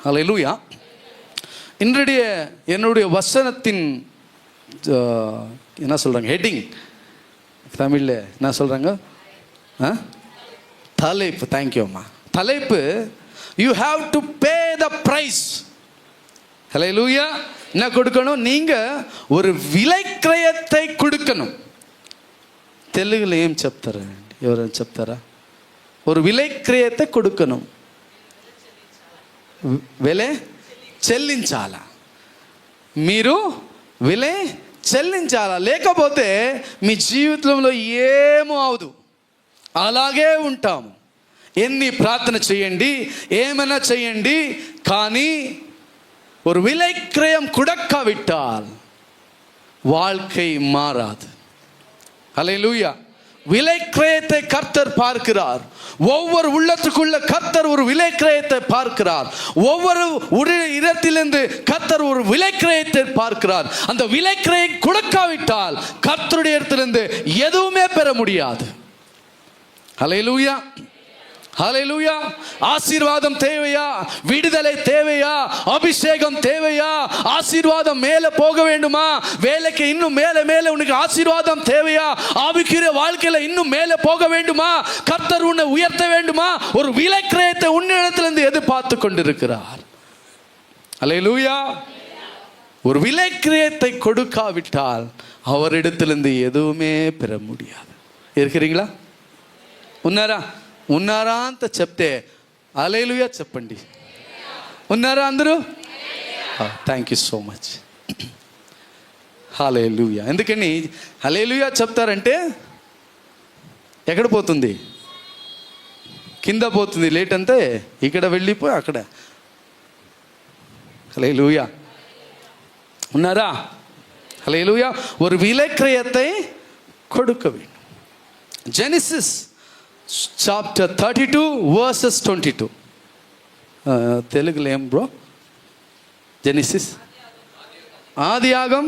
ஹல்லேலூயா. இன்றைய என்னுடைய வசனத்தின் என்ன சொல்கிறாங்க, ஹெட்டிங் தமிழில் என்ன சொல்கிறாங்க, தலைப்பு. தேங்க்யூம்மா. தலைப்பு, you have to pay the price. Hallelujah. என்ன கொடுக்கணும்? நீங்கள் ஒரு விலை கிரயத்தை கொடுக்கணும். తెలుగులో ఏం చెప్తారండి, ఎవరైనా చెప్తారా? ஒரு விலை கிரயத்தை கொடுக்கணும். విలే చెల్లించాలా, మీరు విలే చెల్లించాలా, లేకపోతే మీ జీవితంలో ఏమో అవదు, అలాగే ఉంటాము. ఎన్ని ప్రార్థన చేయండి, ఏమైనా చేయండి, కానీ ஒரு விலை கிரயம் கொடுக்காவிட்டால் வாழ்க்கை மாறாது. ஹல்லேலூயா. விலை கிரயத்தை கர்த்தர் பார்க்கிறார். ஒவ்வொரு உள்ளத்துக்குள்ள கர்த்தர் ஒரு விலை கிரயத்தை பார்க்கிறார். ஒவ்வொரு இடத்திலிருந்து கர்த்தர் ஒரு விலை கிரயத்தை பார்க்கிறார். அந்த விலை கிரயம் கொடுக்காவிட்டால் கர்த்தருடைய இடத்திலிருந்து எதுவுமே பெற முடியாது. ஹல்லேலூயா. ஹல்லேலூயா. ஆசீர்வாதம் தேவையா? விடுதலை தேவையா? அபிஷேகம் தேவையா? ஆசீர்வாதம் மேலே போக வேண்டுமா? வேலைக்கு இன்னும் மேலே மேலே உனக்கு ஆசீர்வாதம் தேவையா? ஆவிக்குரிய வாழ்க்கையில இன்னும் மேலே போக வேண்டுமா? கர்த்தர் உன்னை உயர்த்த வேண்டுமா? ஒரு விலை கிரயத்தை உன்னிடத்திலிருந்து எதிர்பார்த்து கொண்டிருக்கிறார். ஹல்லேலூயா. ஒரு விலை கிரயத்தை கொடுக்காவிட்டால் அவரிடத்திலிருந்து எதுவுமே பெற முடியாது. இருக்கிறீங்களா? ఉన్నారా అంత చెప్తే హల్లెలూయా చెప్పండి. ఉన్నారా అందరూ? Thank you so much. Hallelujah. ఎందుకని హల్లెలూయా చెప్తారంటే ఎక్కడ పోతుంది? కింద పోతుంది. లేట్ అంతే ఇక్కడ వెళ్ళిపోయి అక్కడ. హల్లెలూయా. ఉన్నారా? హల్లెలూయా. ஒரு விலை கிரயத்தை கொடுக்க வேண்டும். Genesis chapter 32 verses 22. తెలుగులో ఏం బ్రో? జెనిసిస్, ఆదియాగం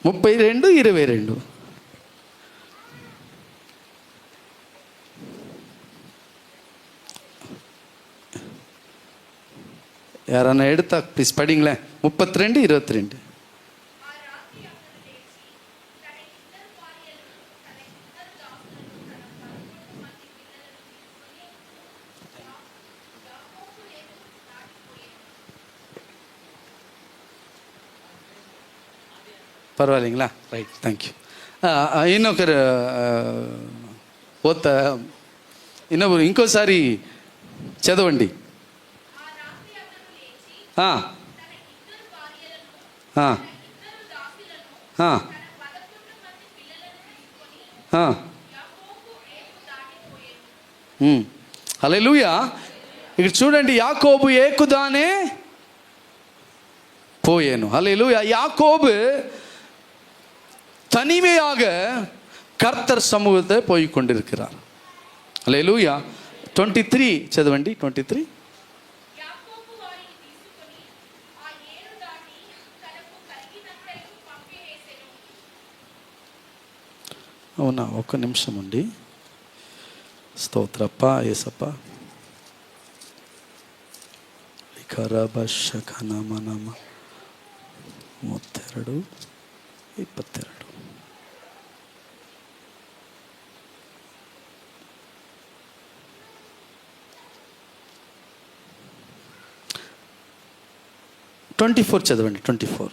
32:22. யாரான எடுத்தா ப்ளீஸ் படிங்களேன். 32:22. పర్వాలేங்களா? Right, thank you. இன்னொரு ఇంకోసారి చదవండి. హల్లెలూయా. ఇక్కడ చూడండి, యాకోబు ఏకుదానే போயேனு. ஹல்லேலூயா. யாக்கோபு தனிமையாக கர்த்தர் சமூகத்தை போய் கொண்டிருக்கிறார். హల్లేలూయా. 23 చదవండి. 23. అవునా? ఒక్క నిమిషం అండి. స్తోత్రప్ప యేసప్ప. కరబషకనమనమ 32:22. 24 చదవండి. 24.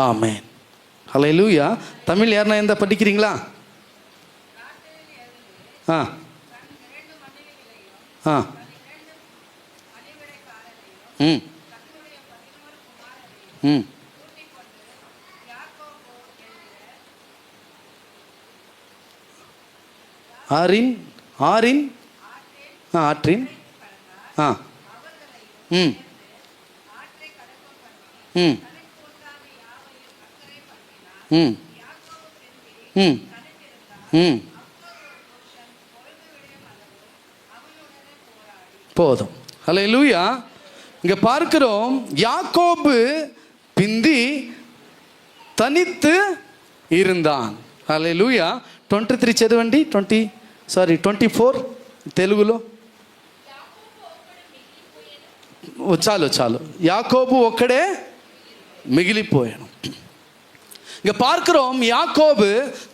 ஆமென். ஹல்லேலூயா. தமிழ் யாருன்னா எந்த படிக்கிறீங்களா? ஆற்றின் போதும். ஹல்லேலூயா. இங்க பார்க்கிறோம், யாக்கோபு பிந்தி தனித்து இருந்தான். హల్లెలూయా. 23 చదవండి. 24 తెలుగులో. చాలు. யாக்கோபு ஒக்கடே மிகிலிப்போயணும். இங்க பார்க்கிறோம், யாக்கோபு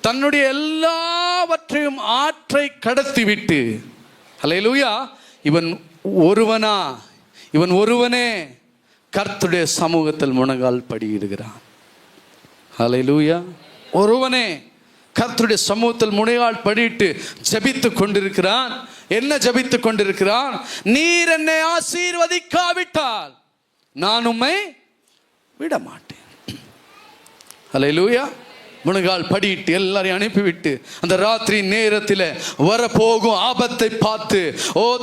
தன்னுடைய எல்லாவற்றையும் ஆற்றை கடத்தி விட்டு, ஹல்லேலூயா, இவன் ஒருவனே கர்த்தருடைய சமூகத்தில் முழங்கால் படியிடுகிறான். ஹல்லேலூயா. ஒருவனே கர்த்தருடைய சமூகத்தில் முழங்கால் படியிட்டு ஜெபித்து கொண்டிருக்கிறான். என்ன ஜெபித்து கொண்டிருக்கிறான்? நீர் என்னை ஆசீர்வதிக்காவிட்டால் நான் உம்மை விட மாட்டேன். ஹல்லேலூயா. முழங்கால் படியிட்டு எல்லாரையும் அனுப்பிவிட்டு அந்த ராத்திரி நேரத்தில் வரப்போகும் ஆபத்தை பார்த்து,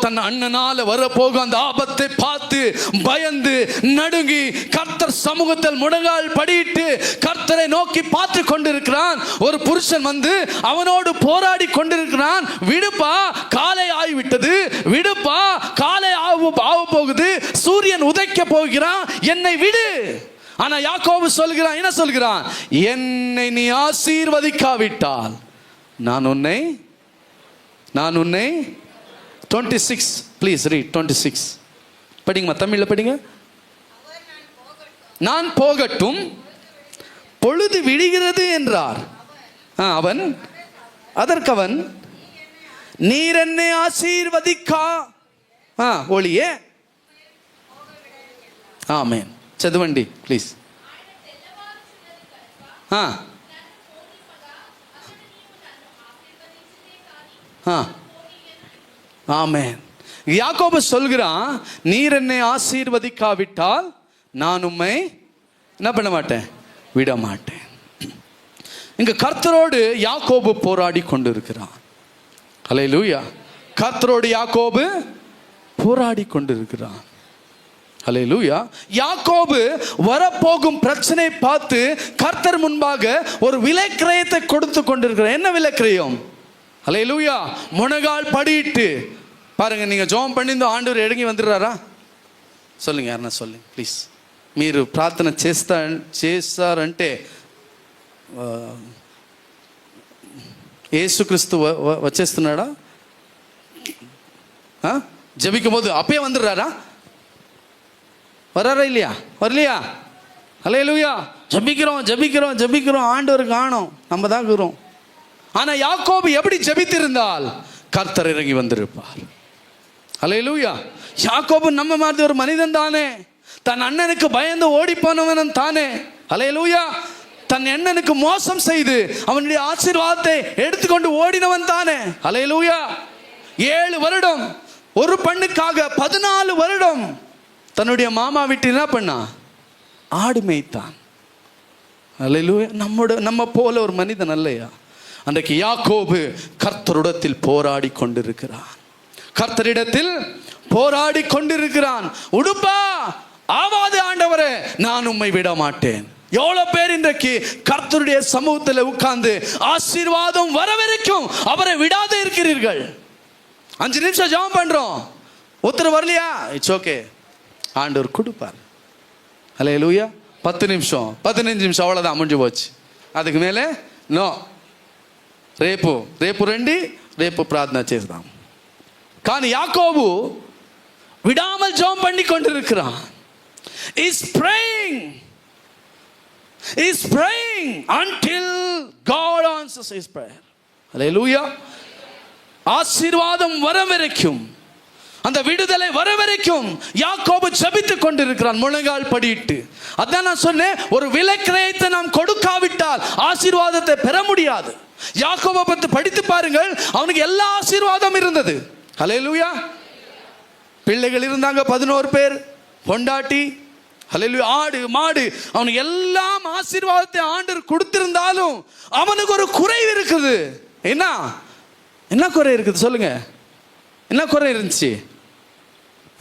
தன் அண்ணனால வரப்போகும் அந்த ஆபத்தை பார்த்து பயந்து நடுங்கி கர்த்தர் சமூகத்தில் முழங்கால் படியிட்டு கர்த்தரை நோக்கி பார்த்து கொண்டிருக்கிறான். ஒரு புருஷன் வந்து அவனோடு போராடி கொண்டிருக்கிறான். விடுப்பா, காலை ஆகிவிட்டது, விடுப்பா, காலை ஆக போகுது, சூரியன் உதைக்க போகிறான், என்னை விடு. ஆனா யாக்கோபு சொல்கிறான், என்ன சொல்கிறான்? என்னை நீ ஆசீர்வதிக்காவிட்டால் நான் உன்னை 26 ப்ளீஸ் ரீட் 26 படிங்கம்மா, தமிழ்ல படிங்க. நான் போகட்டும், பொழுது விடுகிறது என்றார். அதற்கவன் நீர் என்னை ஆசீர்வதிக்கா ஒளியே. ஆமென். చదవండి ప్లీజ్. ஆமென். யாக்கோபு சொல்கிறான், நீர் என்னை ஆசீர்வதிக்காவிட்டால் நான் உம்மை என்ன பண்ண மாட்டேன், விட மாட்டேன். இங்க கர்த்தரோடு யாக்கோபு போராடி கொண்டிருக்கிறான். ஹல்லேலூயா. கர்த்தரோடு யாக்கோபு போராடி கொண்டிருக்கிறான். ஹல்லேலூயா. யாக்கோபு வரப்போகும் பிரச்சனை பார்த்து கர்த்தர் முன்பாக ஒரு விலைக்கிரயத்தை கொடுத்து கொண்டிருக்கிறார். என்ன விலைக்கிரயம்? ஹல்லேலூயா. முழங்கால் படியிட்டு பாருங்க. நீங்க ஜெபம் பண்ணி இந்த ஆண்டவர் எடங்கி வந்துடுறாரா? சொல்லுங்க, யாருன்னா சொல்லுங்க ப்ளீஸ். మీరు ప్రార్థన చేస్తారంటే యేసుక్రీస్తు వచ్చేస్తున్నాడా? ஜெபிக்கும் போது அப்பயே வந்துடுறாரா? வராரா இல்லையா? வரலையா? ஹல்லேலூயா. ஜெபிக்கிறோம், ஆண்டவர் காணோம், நம்ம தான் இருக்கிறோம். ஆனா யாக்கோபு எப்படி ஜெபித்திருந்தால் கர்த்தர் இறங்கி வந்திருப்பார். ஹல்லேலூயா. யாக்கோபு நம்ம மாதிரி ஒரு மனிதன் தானே, தன் அண்ணனுக்கு பயந்து ஓடி போனவன் தானே. ஹல்லேலூயா. தன் அண்ணனுக்கு மோசம் செய்து அவனுடைய ஆசீர்வாதத்தை எடுத்துக்கொண்டு ஓடினவன் தானே. ஹல்லேலூயா. 7 வருடம் ஒரு பெண்ணுக்காக 14 வருடம் தன்னுடைய மாமா விட்டு என்ன பண்ணா? ஆடு மேய்த்தான். ஹல்லேலூயா. நம்ம போல ஒரு மனிதன் அல்லையா? அன்றைக்கு யாக்கோபு கர்த்தரிடத்தில் போராடி கொண்டிருக்கிறான். உடுப்பா, ஆவாது ஆண்டவரே, நான் உம்மை விட மாட்டேன். எவ்வளவு பேர் இன்றைக்கு கர்த்தருடைய சமூகத்தில் உட்கார்ந்து ஆசீர்வாதம் வர வரைக்கும் அவரை விடாதே இருக்கிறீர்கள். 5 நிமிஷம் ஜெபம் பண்றோம், ஒருத்தர் வரலையா? இட்ஸ் ஓகே, ஆண்டவர் கொடுப்பார். ஹல்லேலூயா. 10 நிமிஷம் 15 நிமிஷம் அவ்வளோதான், முடிஞ்சு போச்சு. அதுக்கு மேலே நோ. రేపు రండి, రేపు ప్రార్థన చేద్దాం. కానీ యాకోబు విడాமல் ஜெபம் பண்ணி கொண்டிருக்கிறான். is praying until God answers his prayer. ஹல்லேலூயா. ஆசீர்வாதம் வர வரைக்கும், அந்த விடுதலை வர வரைக்கும் யாக்கோபு ஜெபித்து கொண்டிருக்கிறான் முழங்கால் படியிட்டு. அதான் நான் சொன்னேன், ஒரு விலைக்கிரயத்தை நாம் கொடுக்காவிட்டால் ஆசீர்வாதத்தை பெற முடியாது. யாக்கோபை பற்றி படித்து பாருங்கள், அவனுக்கு எல்லா ஆசீர்வாதம் இருந்தது. ஹல்லேலூயா. பிள்ளைகள் இருந்தாங்க 11 பேர், பொண்டாட்டி, ஹல்லேலூயா, ஆடு மாடு, அவனுக்கு எல்லாம் ஆசீர்வாதத்தை ஆண்டவர் கொடுத்திருந்தாலும் அவனுக்கு ஒரு குறைவு இருக்குது. என்ன குறை இருக்குது சொல்லுங்க? என்ன குறை இருந்துச்சு?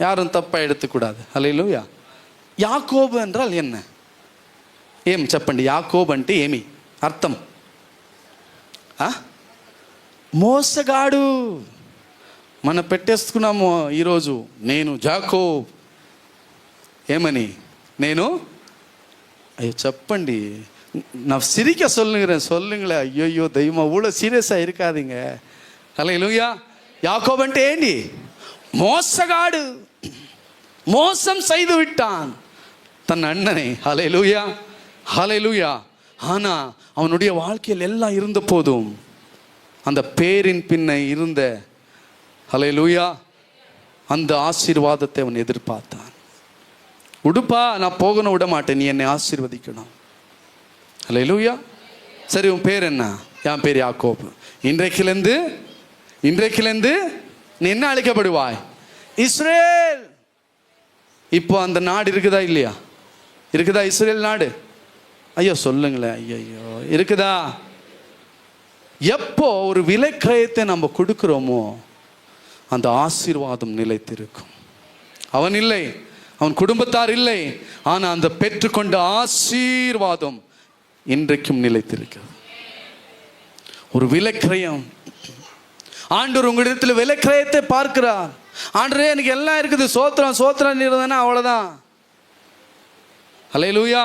யாரும் తప్ప எடுத்துக்கூடாது. హల్లెలూయా. యాకోబు என்றால் என்ன? ఏం చెప్పండి? యాకోబు అంటే ఏమి అర్థం? మోసగాడు. మనం పెట్టేసుకున్నాము ఈరోజు, నేను జాకోబ్. ఏమని? నేను, అయ్యో చెప్పండి, நான் சிரிக்க சொல்லுங்களேன். ஐயோ தெய்வம் அவ்வளோ சீரியஸாக இருக்காதீங்க. ஹல்லேலூயா. யாக்கோபு అంటే ఏంటి? மோசகாடு, மோசம் செய்து விட்டான் தன் அண்ணனை. ஹல்லேலூயா, ஹல்லேலூயா. ஆனா அவனுடைய வாழ்க்கையில் எல்லாம் இருந்த போதும் அந்த பேரின் பின்ன இருந்த, ஹல்லேலூயா, அந்த ஆசீர்வாதத்தை அவன் எதிர்பார்த்தான். உடுப்பா, நான் போகணும், விட மாட்டேன், நீ என்னை ஆசீர்வதிக்கணும். ஹல்லேலூயா. சரி, உன் பேர் என்ன? என் பேர் யாக்கோபு. இன்றைக்கிலிருந்து நீ என்ன அழைக்கப்படுவாய்? இஸ்ரேல். இப்போ அந்த நாடு இருக்குதா இல்லையா? இருக்குதா இஸ்ரேல் நாடு? ஐயோ சொல்லுங்களேன். ஐயோ இருக்குதா? எப்போ ஒரு விலைக்கிரயத்தை நம்ம கொடுக்கிறோமோ அந்த ஆசீர்வாதம் நிலைத்திருக்கும். அவன் இல்லை, அவன் குடும்பத்தார் இல்லை, ஆனா அந்த பெற்றுக்கொண்ட ஆசீர்வாதம் இன்றைக்கும் நிலைத்திருக்கிறது. ஒரு விலைக்கிரயம். ஆண்டவர் உங்களிடத்தில் விலைக்கிரயத்தை பார்க்கிறார். ஆண்டவரே, எனக்கு எல்லாம் இருக்குது, சோத்திரம் சோத்திரம் இருந்தேன்னா அவ்வளவுதான். ஹல்லேலூயா.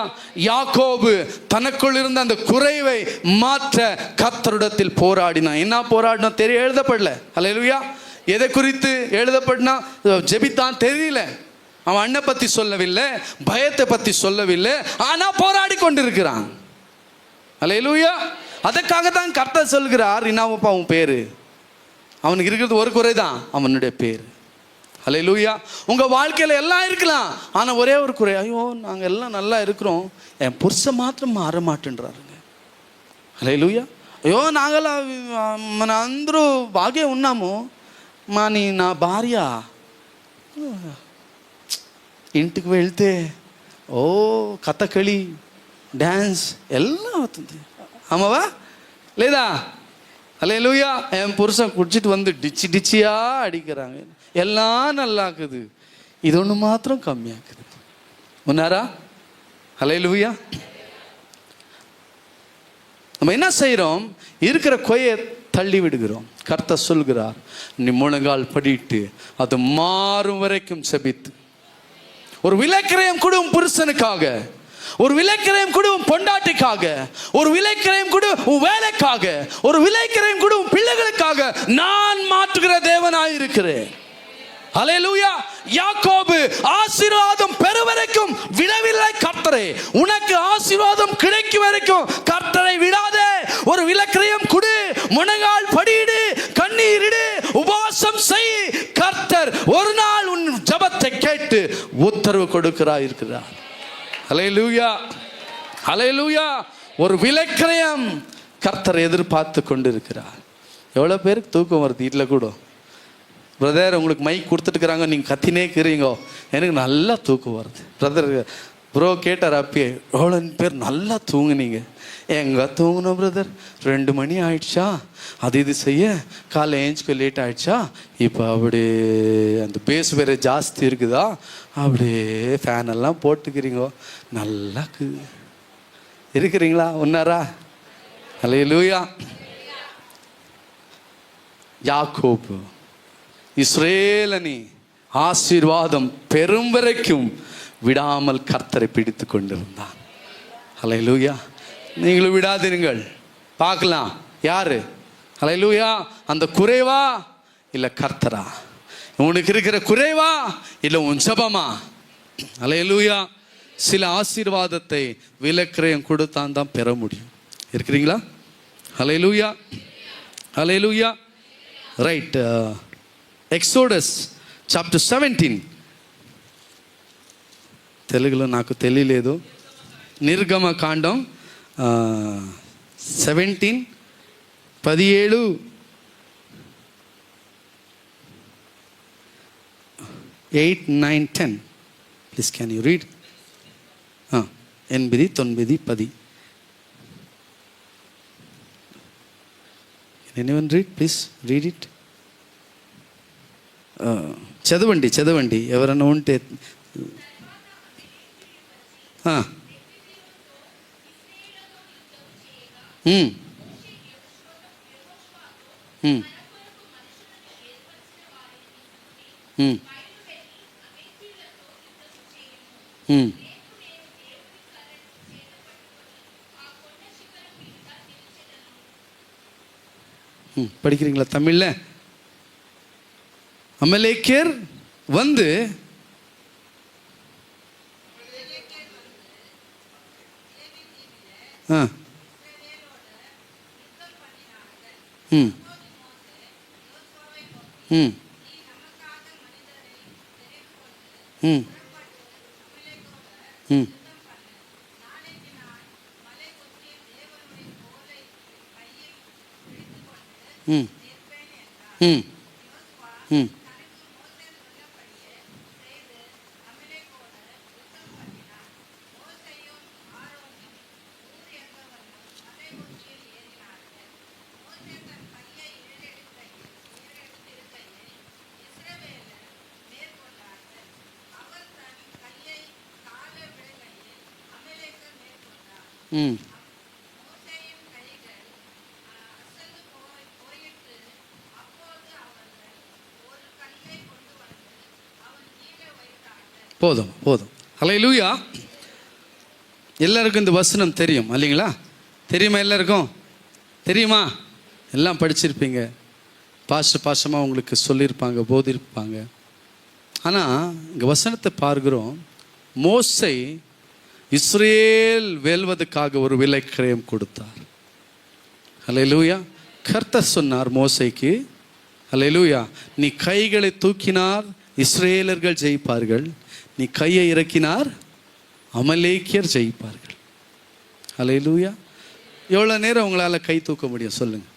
யாக்கோபு தனக்குள் இருந்த அந்த குறைவை மாற்ற கர்த்தரிடத்தில் போராடினான். என்ன போராடினா தெரிய எழுதப்படல. ஹல்லேலூயா. எதை குறித்து எழுதப்படனா ஜெபித்தான் தெரியல. அவன் அண்ணனை பத்தி சொல்லவில்லை, பயத்தை பத்தி சொல்லவில்லை, ஆனா போராடி கொண்டிருக்கிறான். ஹல்லேலூயா. அதற்காக தான் கர்த்தர் சொல்கிறார், இன்னாவப்பா உன் பேரு. அவனுக்கு இருக்கிறது ஒரு குறை தான், அவனுடைய பேர். ஹல்லேலூயா. உங்க வாழ்க்கையில எல்லாம் இருக்கலாம், ஆனா ஒரே ஒரு குறை. ஐயோ நாங்க எல்லாம் நல்லா இருக்கிறோம், என் புருஷன் மாத்திரம் மாற மாட்டேன்றாருங்க. హల్లెలూయా. అయ్యో నాగలా మన అందరూ బాగే ఉన్నాము, మాని నా భార్య ఇంటికి వెళ్తే ఓ కథకళి డ్యాన్స్ எல்லாம் అవుతుంది. ஆமாவா లేదా? ஹல்லேலூயா. என் புருஷன் குடிச்சிட்டு வந்து டிச்சியா அடிக்கிறாங்க, எல்லாம் நல்லா இருக்குது, இது ஒன்று மாத்திரம் கம்மியாக்குது. உன்னாரா? ஹல்லேலூயா. நம்ம என்ன செய்கிறோம்? இருக்கிற கொய்யை தள்ளி விடுகிறோம். கர்த்தர் சொல்கிறார், நீ முழங்கால் படிட்டு அது மாறும் வரைக்கும் செபித்து. ஒரு விலைக்கிரயம் கொடுக்கும் புருஷனுக்காக, ஒரு விலைக்கிரயம் கொடுக்கும் பொண்டாட்டிக்காக, ஒரு விலைக்கிரயம் கொடுக்கும் வேலைக்காக, ஒரு விலைக்கிரயம் கொடுக்கும் பிள்ளைகளுக்காக நான் மாற்றுகிற தேவனாய் இருக்கிறேன். ஹல்லேலூயா. யாக்கோபு ஆசீர்வாதம் பெறும் வரைக்கும் விடவில்லை கர்த்தரே. உனக்கு ஆசீர்வாதம் கிடைக்கும் வரைக்கும் கர்த்தரை விடாதே. ஒரு விலைக்கிரயம் கொடு, முழங்கால் படியிடு, கண்ணீரிடு, உபவாசம் செய். கர்த்தர் ஒரு நாள் உன் ஜெபத்தை கேட்டு உத்தரவு கொடுக்கிறார் இருக்கிறார். ஹல்லேலூயா, ஹல்லேலூயா. ஒரு விலைக்கிரயம் கர்த்தரை எதிர்பார்த்து கொண்டிருக்கிறார். எவ்வளோ பேருக்கு தூக்கம் வருது வீட்டில் கூட? பிரதர், உங்களுக்கு மைக் கொடுத்துட்டுக்கிறாங்க, நீங்கள் கத்தினே இருக்கிறீங்க, எனக்கு நல்லா தூக்கம் வருது. பிரதர் ப்ரோ கேட்டார், அப்பயே எவ்வளோ பேர் நல்லா தூங்குனீங்க? எங்கே தூங்கணும் பிரதர், 2 மணி ஆயிடுச்சா, அது இது செய்ய காலைல ஏஞ்சிக்க லேட் ஆயிடுச்சா, இப்போ அப்படியே அந்த பேஸ் வேறு ஜாஸ்தி இருக்குதா, அப்படியே ஃபேனெல்லாம் போட்டுக்கிறீங்க, நல்லா இருக்கிறீங்களா? ஒன்னாரா? ஹல்லேலூயா. யாக்கோபு இஸ்ரேலனி ஆசீர்வாதம் பெரும் வரைக்கும் விடாமல் கர்த்தரை பிடித்து கொண்டிருந்தான். ஹல்லேலூயா. நீங்களும் விடாதீர்கள், பார்க்கலாம் யாரு. ஹல்லேலூயா. அந்த குறைவா இல்லை கர்த்தரா? உனக்கு இருக்கிற குறைவா இல்லை உன் ஜெபமா? ஹல்லேலூயா. சில ஆசீர்வாதத்தை விலைக்கிரயம் கொடுத்தான் தான் பெற முடியும். இருக்கிறீங்களா? ஹல்லேலூயா, ஹல்லேலூயா. ரைட். ఎక్సోడస్ చాప్టర్ 17, తెలుగులో నాకు తెలియలేదు. నిర్గమ కాండం 17, 17, 8, 9, 10. Please can you read? 8, 9, 10. Anyone read? Please read it. చదవండి ఎవరన్నా ఉంటే. படிக்கிறீங்களா தமிழ்ல? அமலேக்கியர் வந்து போதும் போதும். ஹல்லேலூயா. எல்லாருக்கும் இந்த வசனம் தெரியும் இல்லைங்களா? தெரியுமா? எல்லாருக்கும் தெரியுமா? எல்லாம் படிச்சிருப்பீங்க, பாசமாக உங்களுக்கு சொல்லியிருப்பாங்க, போதிருப்பாங்க. ஆனால் இங்கே வசனத்தை பார்க்கிறோம். மோசே இஸ்ரேல் வெல்வதற்காக ஒரு விலை கிரயம் கொடுத்தார். ஹல்லேலூயா. கர்த்தர் சொன்னார் மோசேக்கு, ஹல்லேலூயா, நீ கைகளை தூக்கினார் இஸ்ரேலர்கள் ஜெயிப்பார்கள், நீ கையை இறக்கினார் அமலேக்கியர் ஜெயிப்பார்கள். ஹல்லேலூயா. எவ்வளோ நேரம் உங்களால் கை தூக்க முடியும் சொல்லுங்கள்?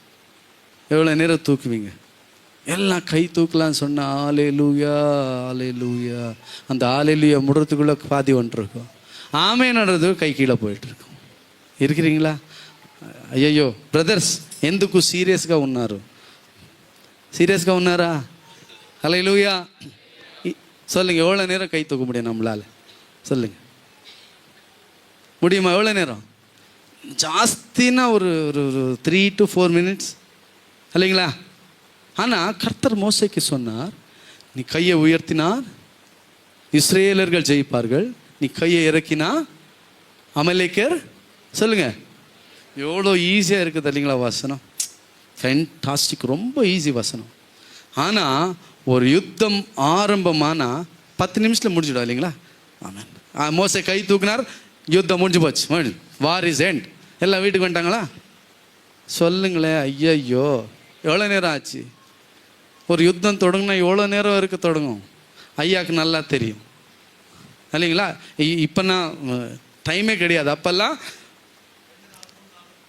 எவ்வளோ நேரம் தூக்குவீங்க? எல்லாம் கை தூக்கலான்னு சொன்னால் ஹல்லேலூயா ஹல்லேலூயா, அந்த ஹல்லேலூயா முடுறதுக்குள்ளே பாதி வந்துருக்கும். ఆమెనదు కై కీழ పోయిట్రుకు. இருக்கிறீங்களா? అయ్యయ్యో బ్రదర్స్ ఎందుకు సీరియస్గా ఉన్నారు? சீரியஸ்గా ఉన్నారా? ஹல்லேலூயா. சொல்லுங்க, எவ்வளோ நேரம் கை தூக்க முடியும் நம்மளால்? சொல்லுங்க, முடியுமா? எவ்வளோ நேரம்? ஜாஸ்தினா ஒரு 3 to 4 minutes இல்லைங்களா? ஆனால் கர்த்தர் மோசேக்கு சொன்னார், நீ கையை உயர்த்தினார் இஸ்ரேலர்கள் ஜெயிப்பார்கள், நீ கையை இறக்கினா அமலேக்கர். சொல்லுங்க, எவ்வளோ ஈஸியாக இருக்குது இல்லைங்களா வசனம்? ஃபேண்டாஸ்டிக், ரொம்ப ஈஸி வசனம். ஆனால் ஒரு யுத்தம் ஆரம்பமானால் 10 நிமிஷத்தில் முடிஞ்சிடும் இல்லைங்களா? ஆமாம். மோசே கை தூக்கினார், யுத்தம் முடிஞ்சு போச்சு, வார் இஸ் எண்ட். எல்லாம் வீட்டுக்கு வந்துட்டாங்களா? சொல்லுங்களேன். ஐயையோ, எவ்வளோ நேரம் ஆச்சு? ஒரு யுத்தம் தொடங்கினா எவ்வளோ நேரம் இருக்க தொடங்கும்? ஐயாவுக்கு நல்லா தெரியும் இல்லைங்களா? இப்போனா டைமே கிடையாது, அப்போல்லாம்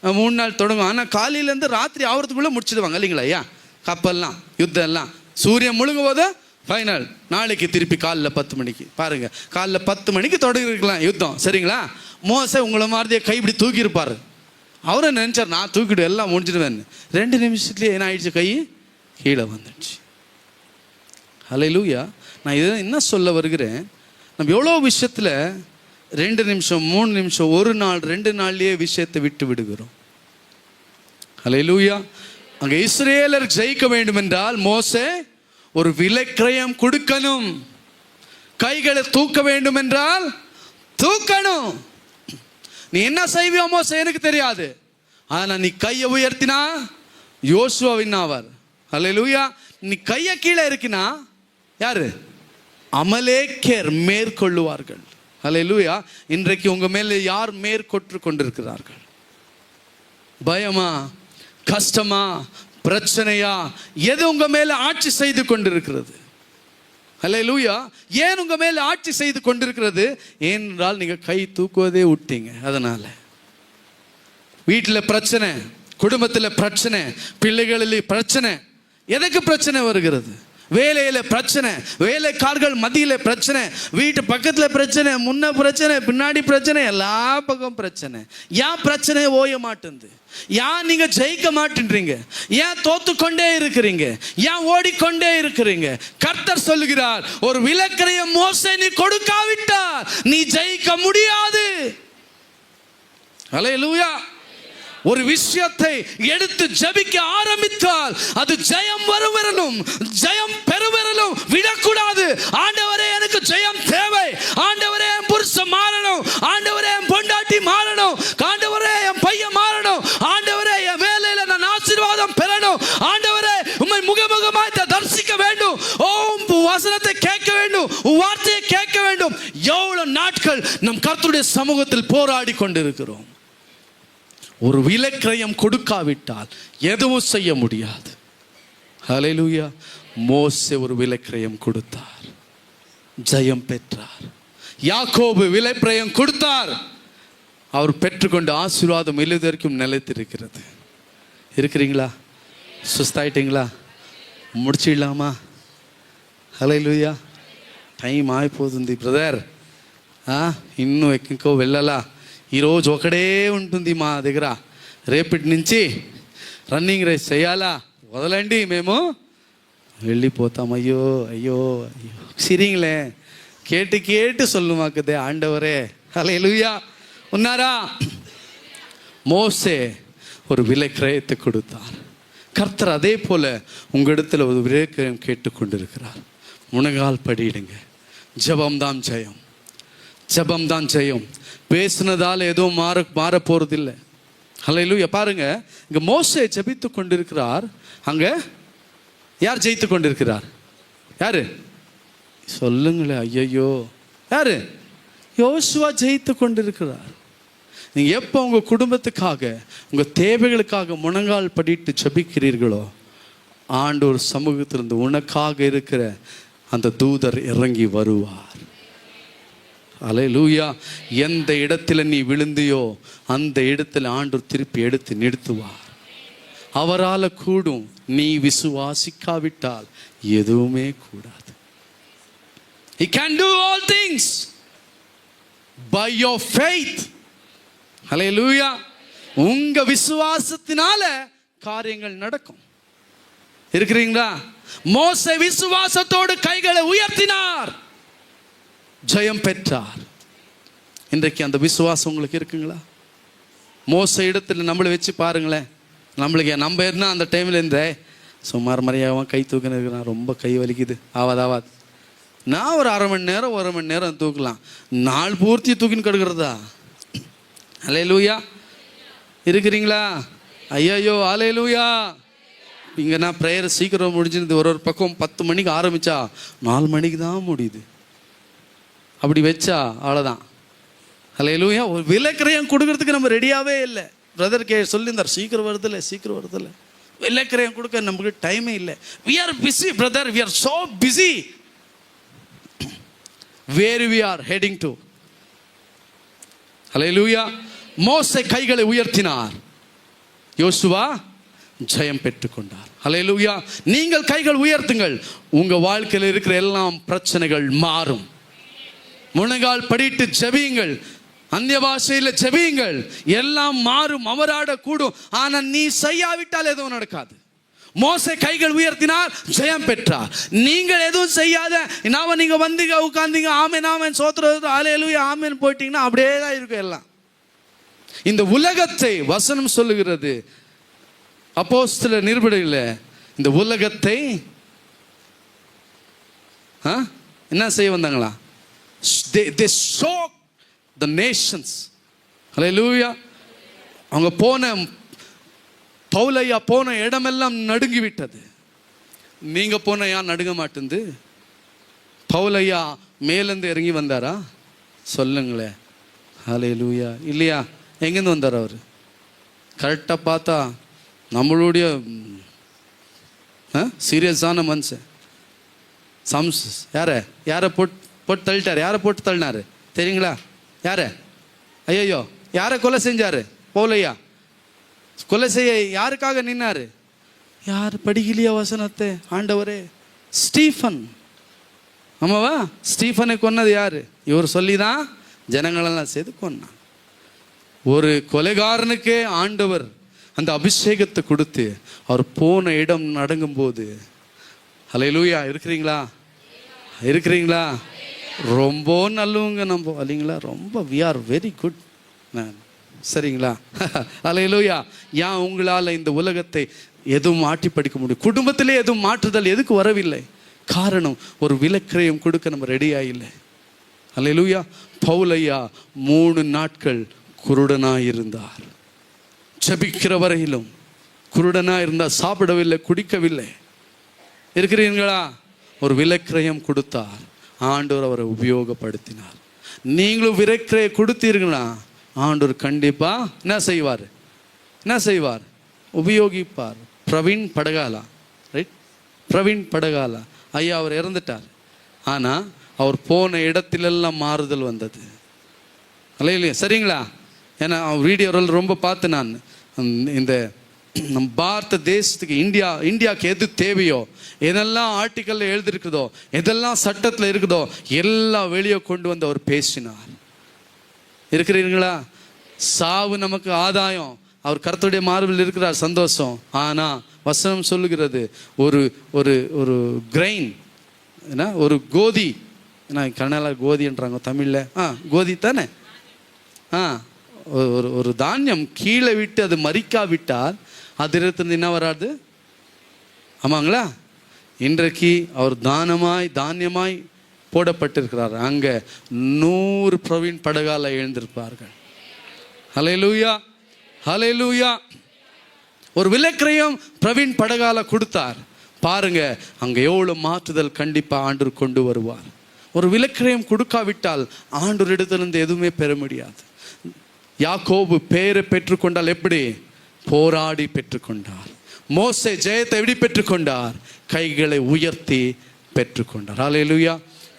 3 நாள் தொடங்கும். ஆனால் காலையிலேருந்து ராத்திரி ஆகிறதுக்குள்ளே முடிச்சிடுவாங்க இல்லைங்களா ஐயா? கப்பல்லாம் யுத்தம் எல்லாம் சூரியன் முழுங்கும் போது ஃபைனல். நாளைக்கு திருப்பி காலைல 10 மணிக்கு பாருங்க, காலைல 10 மணிக்கு தொடங்கிருக்கலாம் யுத்தம், சரிங்களா? மோசே உங்களை மாதிரியே கை இப்படி தூக்கியிருப்பார். அவரை நினச்சார், நான் தூக்கிட்டு எல்லாம் முடிஞ்சிடுவேன்னு. 2 நிமிஷத்துலேயே என்ன ஆயிடுச்சு? கை கீழே வந்துடுச்சு. ஹல்லேலூயா. நான் இதை என்ன சொல்ல வருகிறேன், நம்ம எவ்வளோ விஷயத்தில் 2 நிமிஷம் 3 நிமிஷம் 1 நாள் 2 நாள்லேயே விஷயத்தை விட்டு விடுகிறோம். ஹல்லேலூயா. அங்கே இஸ்ரேலர் ஜெயிக்க வேண்டும் என்றால் மோசே ஒரு விலைக்கிரயம் கொடுக்கணும். கைகளை தூக்க வேண்டும் என்றால் தூக்கணும். நீ என்ன செய்வியோ மோசே எனக்கு தெரியாது, ஆனால் நீ கையை உயர்த்தினா யோசுவா வின்னாவார். ஹல்லேலூயா. நீ கையை கீழே இருக்கினா யாரு? அமலேக்கியர் மேற்கொள்ளுவார்கள். ஹல்லேலூயா. இன்றைக்கு உங்க மேல யார் மேற்கொற்று கொண்டிருக்கிறார்கள்? பயமா, கஷ்டமா, பிரச்சனையா, எது உங்க மேல ஆட்சி செய்து கொண்டிருக்கிறது? ஹல்லேலூயா. ஏன் உங்க மேல ஆட்சி செய்து கொண்டிருக்கிறது? ஏனென்றால் நீங்க கை தூக்குவதே விட்டீங்க. அதனால வீட்டில் பிரச்சனை, குடும்பத்தில் பிரச்சனை, பிள்ளைகளில் பிரச்சனை. எதுக்கு பிரச்சனை வருகிறது? வேலையில் பிரச்சனை, வேலைக்காரர்கள் மத்தியில் பிரச்சனை, வீட்டு பக்கத்தில் பிரச்சனை, முன்ன பிரச்சனை, பின்னாடி பிரச்சனை, எல்லா பக்கம் பிரச்சனை. ஏன் பிரச்சனை ஓய மாட்டேங்குது? ஏன் நீங்க ஜெயிக்க மாட்டேன்றீங்க? ஏன் தோத்துக்கொண்டே இருக்கிறீங்க? ஏன் ஓடிக்கொண்டே இருக்கிறீங்க? கர்த்தர் சொல்லுகிறார், ஒரு விலைக்கிரயம் மோசே நீ கொடுக்காவிட்டால் நீ ஜெயிக்க முடியாது. ஹல்லேலூயா. ஒரு விஷயத்தை எடுத்து ஜெபிக்க ஆரம்பித்தால் அது ஜெயம் வருவரலும் ஜெயம் பெறுவரலும் விடக்கூடாது. ஆண்டவரே எனக்கு ஜெயம் தேவை, ஆண்டவரே என் புருஷன் மாறணும், ஆண்டவரே என் பொண்டாட்டி மாறணும், ஆண்டவரே என் பையன் மாறணும், ஆண்டவரே என் வேலையில நான் ஆசீர்வாதம் பெறணும், வசனத்தை கேட்க வேண்டும், உன் வார்த்தையை கேட்க வேண்டும். எவ்வளவு நாட்கள் நம் கர்த்தருடைய சமூகத்தில் போராடி கொண்டிருக்கிறோம். ஒரு விலைக்கிரயம் கொடுக்காவிட்டால் எதுவும் செய்ய முடியாது. ஹல்லேலூயா. மோசே ஒரு விலைக்கிரயம் கொடுத்தார், ஜெயம் பெற்றார். யாக்கோபு விலைக்கிரயம் கொடுத்தார், அவர் பெற்றுக்கொண்ட ஆசீர்வாதம் எழுதற்கும் நிலைத்திருக்கிறது. இருக்கிறீங்களா? சுஸ்தாயிட்டீங்களா? முடிச்சிடலாமா? హల్లెలూయా. టైం అయిపోతుంది బ్రదర్. ఇన్ను ఇంకో వెళ్ళాలా? ఈరోజు ఒకడే ఉంటుంది మా దగ్గర. రేపటి నుంచి రన్నింగ్ రేస్ చేయాలా? వదలండి, మేము వెళ్ళిపోతాం. అయ్యో అయ్యో అయ్యో. సిరింగ్లే கேட்டு கேட்டு சொல்லுமாக்குதே ஆண்டவரே. ஹல்லேலூயா. ఉన్నారా? மோசே ஒரு விலைக்கிரயத்தை கொடுத்தார். கர்த்தர் அதே போல உங்களிடத்தில் ஒரு விலைக்கிரயம் கேட்டுக்கொண்டிருக்கிறார். முழங்கால் படியிடுங்க. ஜெபம்தான் ஜெயம், ஜெபம்தான் ஜெயம். பேசினதால் எதுவும் மாற போறதில்லை. ஹல்லேலூயா. பாருங்க, இங்க மோசே ஜெபித்து கொண்டிருக்கிறார். அங்க யார் ஜெயித்து கொண்டிருக்கிறார்? யாரு சொல்லுங்களே? ஐயோ, யாரு? யோசுவா ஜெயித்து கொண்டிருக்கிறார். நீங்க எப்போ உங்க குடும்பத்துக்காக, உங்க தேவைகளுக்காக முழங்கால் படிட்டு ஜெபிக்கிறீர்களோ, ஆண்டவர் சமூகத்திலிருந்து உனக்காக இருக்கிற அந்த தூதர் இறங்கி வருவார். ஹல்லேலூயா. எந்த இடத்துல நீ விழுந்தியோ அந்த இடத்துல ஆண்டவர் திருப்பி எடுத்து நிறுத்துவார். அவரால் கூடும். நீ விசுவாசிக்காவிட்டால் எதுவுமே கூடாது. He can do all things by your faith. ஹல்லேலூயா. உங்க விசுவாசத்தினால காரியங்கள் நடக்கும். இருக்கிறீங்களா? மோசே விசுவாசத்தோடு கைகளை உயர்த்தினார், ஜெயம் பெற்றார். இன்றைக்கு அந்த விசுவாசம் உங்களுக்கு இருக்குங்களா? மோசே இடத்துல நம்மளை வச்சு பாருங்களேன். நம்மளுக்கு நம்ம என்ன அந்த டைம்ல இருந்தே சுமார் மரியாதை கை தூக்கின்னு இருக்கிறான், ரொம்ப கை வலிக்குது, ஆவாது. நான் ஒரு அரை மணி நேரம் தூக்கலாம். நாள் பூர்த்தி தூக்கின்னு கெடுக்கிறதா? ஹல்லேலூயா. இருக்கிறீங்களா? ஐயோ ஹல்லேலூயா. இங்கே நான் ப்ரேயர் சீக்கிரம் முடிஞ்சிருது. ஒரு பக்கம் 10 மணிக்கு ஆரம்பித்தா 4 மணிக்கு தான் முடியுது. அப்படி வச்சா அவ்வளோதான். ஹல்லேலூயா. ஒரு விலைக்கிரயம் கொடுக்கறதுக்கு நம்ம ரெடியாகவே இல்லை. பிரதர் சொல்லியிருந்தார், சீக்கிரம் வருதில்லை. விலைக்கிரயம் கொடுக்க நமக்கு டைமே இல்லை. we are busy brother, we are so busy. where we are heading to. ஹல்லேலூயா. மோசே கைகளை உயர்த்தினார், யோசுவா ஜெயம் பெற்றுக்கொண்டார். ஹல்லேலூயா. நீங்கள் கைகள் உயர்த்துங்கள், உங்க வாழ்க்கையில் இருக்கிற எல்லாம் பிரச்சனைகள் மாறும். முழங்கால் படிட்டு ஜெபியுங்கள், அந்நிய பாஷையில் ஜெபியுங்கள், எல்லாம் மாறும். அவராட கூடும். ஆனா நீ செய்யாவிட்டால் எதுவும் நடக்காது. மோசே கைகள் உயர்த்தினார், ஜெயம் பெற்றார். நீங்கள் எதுவும் செய்யாத நீங்க வந்தீங்க, உட்கார்ந்தீங்க, ஆமென் சோத்திரம் ஹல்லேலூயா ஆமென் போயிட்டீங்கன்னா அப்படியே தான் இருக்கும் எல்லாம். இந்த உலகத்தை வசனம் சொல்லுகிறது, அப்போஸ்தலர் நிருபங்களில், இந்த உலகத்தை என்ன செய்ய வந்தாங்களா? they shocked the nations. ஹல்லேலூயா. அவங்க பவுலையா போன இடமெல்லாம் நடுங்கி விட்டது. நீங்க போன ஏன் நடுங்க மாட்டேங்குது? பவுலையா மேலேருந்து இறங்கி வந்தாரா? சொல்லுங்களேன். ஹல்லேலூயா. இல்லையா? எங்கேருந்து வந்தார் அவர்? கரெக்டாக பார்த்தா நம்மளுடைய சீரியஸான மனுஷன். யாரை போட்டு தள்ளிட்டார்? யாரை போட்டு தள்ளினாரு தெரியுங்களா? யாரை? ஐயோ, யாரை கொலை செஞ்சாரு? பவுலையா கொலை செய்ய யாருக்காக நின்னாரு? யார் படிக்கலையா வசனத்தை? ஆண்டவரே. ஸ்டீஃபன். ஆமாவா? ஸ்டீஃபனை கொன்னது யாரு? இவர் சொல்லிதான் ஜனங்களெல்லாம் சேர்த்து கொன்னான். ஒரு கொலைகாரனுக்கே ஆண்டவர் அந்த அபிஷேகத்தை கொடுத்து அவர் போன இடம் நடங்கும் போது, ஹல்லேலூயா. இருக்கிறீங்களா? ரொம்ப நல்லவங்க நம்ம, இல்லைங்களா? ரொம்ப we are very good man. சரிங்களா? ஹல்லேலூயா. ஏன் உங்களால் இந்த உலகத்தை எதுவும் மாற்றி படிக்க முடியும்? குடும்பத்திலே எதுவும் மாற்றுதல் எதுக்கு வரவில்லை? காரணம், ஒரு விலைக்கிரயம் கொடுக்க நம்ம ரெடியாக இல்லை. ஹல்லேலூயா. பவுலையா 3 நாட்கள் குருடனாய் இருந்தார். ஜெபிக்கிற வரையிலும் குருடனாய் இருந்தார். சாப்பிடவில்லை, குடிக்கவில்லை. இருக்கிறீங்களா? ஒரு விலைக்கிரயம் கொடுத்தார். ஆண்டவர் அவரை உபயோகப்படுத்தினார். நீங்களும் விலைக்கிரயம் கொடுத்தீர்களா, ஆண்டவர் கண்டிப்பா என்ன செய்வார்? உபயோகிப்பார். பிரவீன் படகாலா, ரைட்? பிரவீன் படகாலா ஐயா அவர் இறந்துட்டார். ஆனால் அவர் போன இடத்திலெல்லாம் மாறுதல் வந்தது. இல்லையா? சரிங்களா? ஏன்னா வீடியோவில் ரொம்ப பார்த்து நான் இந்த நம் பாரத தேசத்துக்கு இந்தியாவுக்கு எது தேவையோ, எதெல்லாம் ஆர்டிக்கலில் எழுதிருக்குதோ, எதெல்லாம் சட்டத்தில் இருக்குதோ எல்லாம் வெளியே கொண்டு வந்து அவர் பேசினார். இருக்கிறீங்களா? சாவு நமக்கு ஆதாயம், அவர் கர்த்தருடைய மார்பில் இருக்கிறார், சந்தோஷம். ஆனால் வசனம் சொல்லுகிறது ஒரு ஒரு ஒரு கிரெயின், ஏன்னா ஒரு கோதி, ஏன்னா கன்னடால கோதின்றாங்க, தமிழில் கோதி தானே. ஒரு ஒரு தானியம் கீழே விட்டு அது மறிக்காவிட்டால் அது இருந்து என்ன வராது? ஆமாங்களா? இன்றைக்கு அவர் தானியமாய் போடப்பட்டிருக்கிறார். அங்கே 100 பிரவீன் படகால எழுந்திருப்பார்கள். ஹல்லேலூயா, ஹல்லேலூயா. ஒரு விலைக்கிரயம் பிரவீன் படகால கொடுத்தார். பாருங்க, அங்கே எவ்வளோ மாற்றுதல் கண்டிப்பாக ஆண்டவர் கொண்டு வருவார். ஒரு விலைக்கிரயம் கொடுக்காவிட்டால் ஆண்டவர் இடத்திலிருந்து எதுவுமே பெற முடியாது. யாக்கோபு பேரை பெற்றுக்கொண்டால் எப்படி? போராடி பெற்றுக்கொண்டார். மோசே ஜெயத்தை எப்படி பெற்றுக்கொண்டார்? கைகளை உயர்த்தி பெற்றுக்கொண்டார். ஹல்லேலூயா.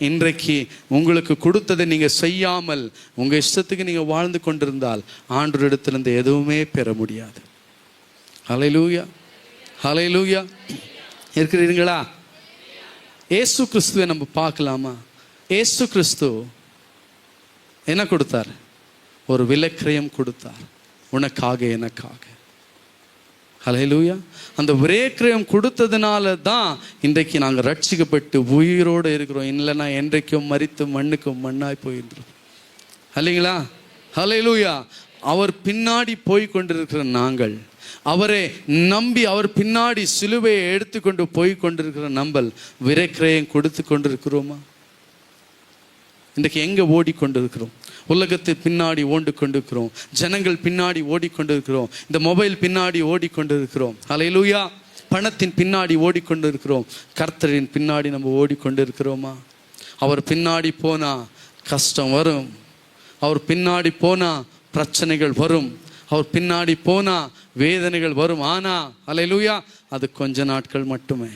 இன்றைக்கு உங்களுக்கு கொடுத்ததை நீங்கள் செய்யாமல் உங்கள் இஷ்டத்துக்கு நீங்கள் வாழ்ந்து கொண்டிருந்தால் ஆண்டவர் இடத்திலிருந்து எதுவுமே பெற முடியாது. ஹல்லேலூயா, ஹல்லேலூயா. இருக்கிறீங்களா? இயேசு கிறிஸ்துவை நம்ம பார்க்கலாமா? இயேசு கிறிஸ்து என்ன கொடுத்தார்? ஒரு விலைக்கிரயம் கொடுத்தார், உனக்காக எனக்காக. ஹல்லேலூயா. அந்த விலைக்கிரயம் கொடுத்ததுனால தான் இன்றைக்கு நாங்கள் ரட்சிக்கப்பட்டு உயிரோடு இருக்கிறோம். இல்லைன்னா என்றைக்கும் மரித்து மண்ணுக்கும் மண்ணாய் போயிருந்தோம். இல்லைங்களா? ஹல்லேலூயா. அவர் பின்னாடி போய் கொண்டிருக்கிற நாங்கள், அவரை நம்பி அவர் பின்னாடி சிலுவையை எடுத்துக்கொண்டு போய் கொண்டிருக்கிற நம்பல் விலைக்கிரயம் கொடுத்து கொண்டிருக்கிறோமா? இன்றைக்கு எங்கே ஓடிக்கொண்டிருக்கிறோம்? உலகத்தை பின்னாடி ஓண்டு கொண்டிருக்கிறோம், ஜனங்கள் பின்னாடி ஓடிக்கொண்டிருக்கிறோம், இந்த மொபைல் பின்னாடி ஓடிக்கொண்டிருக்கிறோம். ஹல்லேலூயா. பணத்தின் பின்னாடி ஓடிக்கொண்டிருக்கிறோம். கர்த்தரின் பின்னாடி நம்ம ஓடிக்கொண்டிருக்கிறோமா? அவர் பின்னாடி போனால் கஷ்டம் வரும், அவர் பின்னாடி போனால் பிரச்சனைகள் வரும், அவர் பின்னாடி போனால் வேதனைகள் வரும். ஆனால் ஹல்லேலூயா, அது கொஞ்ச நாட்கள் மட்டுமே.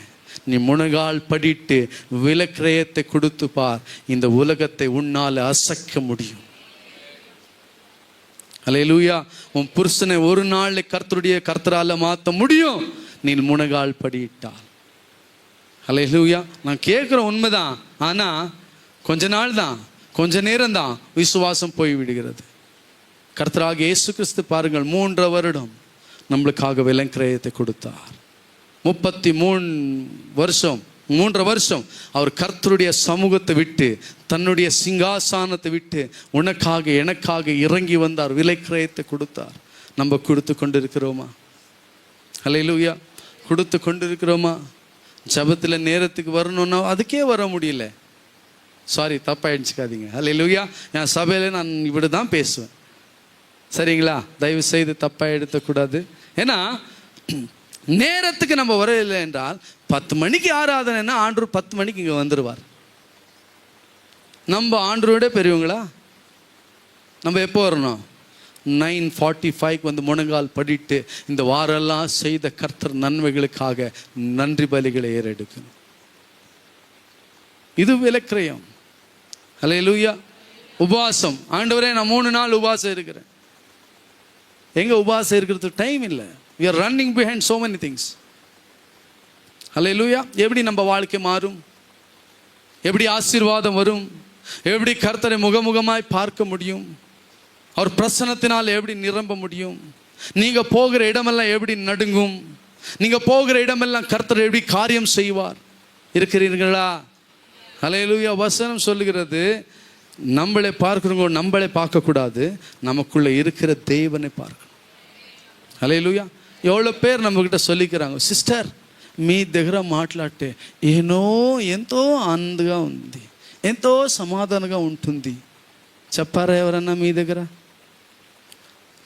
நீ முனகால் படிட்டு விலைக்கிரயத்தை கொடுத்து பார், இந்த உலகத்தை உன்னால் அசைக்க முடியும். ஹல்லேலூயா. உன் புருஷனை ஒரு நாள் கர்த்தரால மாற்ற முடியும், நீ முனகால் படியிட்டால். ஹல்லேலூயா. நான் கேட்குற உண்மைதான். ஆனால் கொஞ்ச நாள் தான், கொஞ்ச நேரம் தான் விசுவாசம் போய்விடுகிறது. கர்த்தராக இயேசு கிறிஸ்து பாருங்கள், 3 வருடம் நம்மளுக்காக விலைக்கிரயத்தை கொடுத்தார். 3 வருஷம் அவர் கர்த்தருடைய சமூகத்தை விட்டு, தன்னுடைய சிங்காசனத்தை விட்டு உனக்காக எனக்காக இறங்கி வந்தார், விலைக்கிரயத்தை கொடுத்தார். நம்ம கொடுத்து கொண்டு இருக்கிறோமா? ஹல்லேலூயா. கொடுத்து கொண்டு இருக்கிறோமா? ஜபத்தில் நேரத்துக்கு வரணும்னா அதுக்கே வர முடியல. சாரி, தப்பாயிடுச்சுக்காதீங்க. ஹல்லேலூயா. என் சபையில் நான் இப்படி தான் பேசுவேன், சரிங்களா? தயவு செய்து தப்பாக எடுத்துக்கூடாது. ஏன்னா நேரத்துக்கு நம்ம வரவில்லை என்றால் 10 மணிக்கு ஆராதனைன்னா ஆண்டவர் 10 மணிக்கு இங்கே வந்துடுவார். நம்ம ஆண்டவரோட பெரியவங்களா? நம்ம எப்போ வரணும்? 9:45 வந்து முனங்கால் படிட்டு இந்த வாரெல்லாம் செய்த கர்த்தர் நன்மைகளுக்காக நன்றி பலிகளை ஏறெடுக்கணும். இது விலைக்கிரயம். ஹல்லேலூயா. உபவாசம், ஆண்டவரே நான் 3 நாள் உபவாசம் இருக்கிறேன். எங்கே உபவாசம் இருக்கிறதுக்கு டைம் இல்லை. We are running behind so many things. ஹல்லேலூயா. எப்படி நம்ம வாழ்க்கை மாறும்? எப்படி ஆசீர்வாதம் வரும்? எப்படி கர்த்தரை முகமுகமாய் பார்க்க முடியும்? அவர் பிரசன்னத்தினால் எப்படி நிரம்ப முடியும்? நீங்கள் போகிற இடமெல்லாம் எப்படி நடுங்கும்? நீங்கள் போகிற இடமெல்லாம் கர்த்தர் எப்படி காரியம் செய்வார்? இருக்கிறீர்களா? ஹல்லேலூயா. வசனம் சொல்லுகிறது, நம்மளை பார்க்கிறவங்க நம்மளை பார்க்கக்கூடாது, நமக்குள்ளே இருக்கிற தேவனை பார்க்கணும். హల్లెలూయా. ఎవరో పేరు నమ్మకిட்ட சொல்லிக்கிறாங்க, సిస్టర్ మీ దగ్గర మాట్లాడితే ఎంతో ఆనందంగా ఉంది, ఎంతో సమాధానంగా ఉంటుంది. చెప్పారా ఎవరన్నా మీ దగ్గర?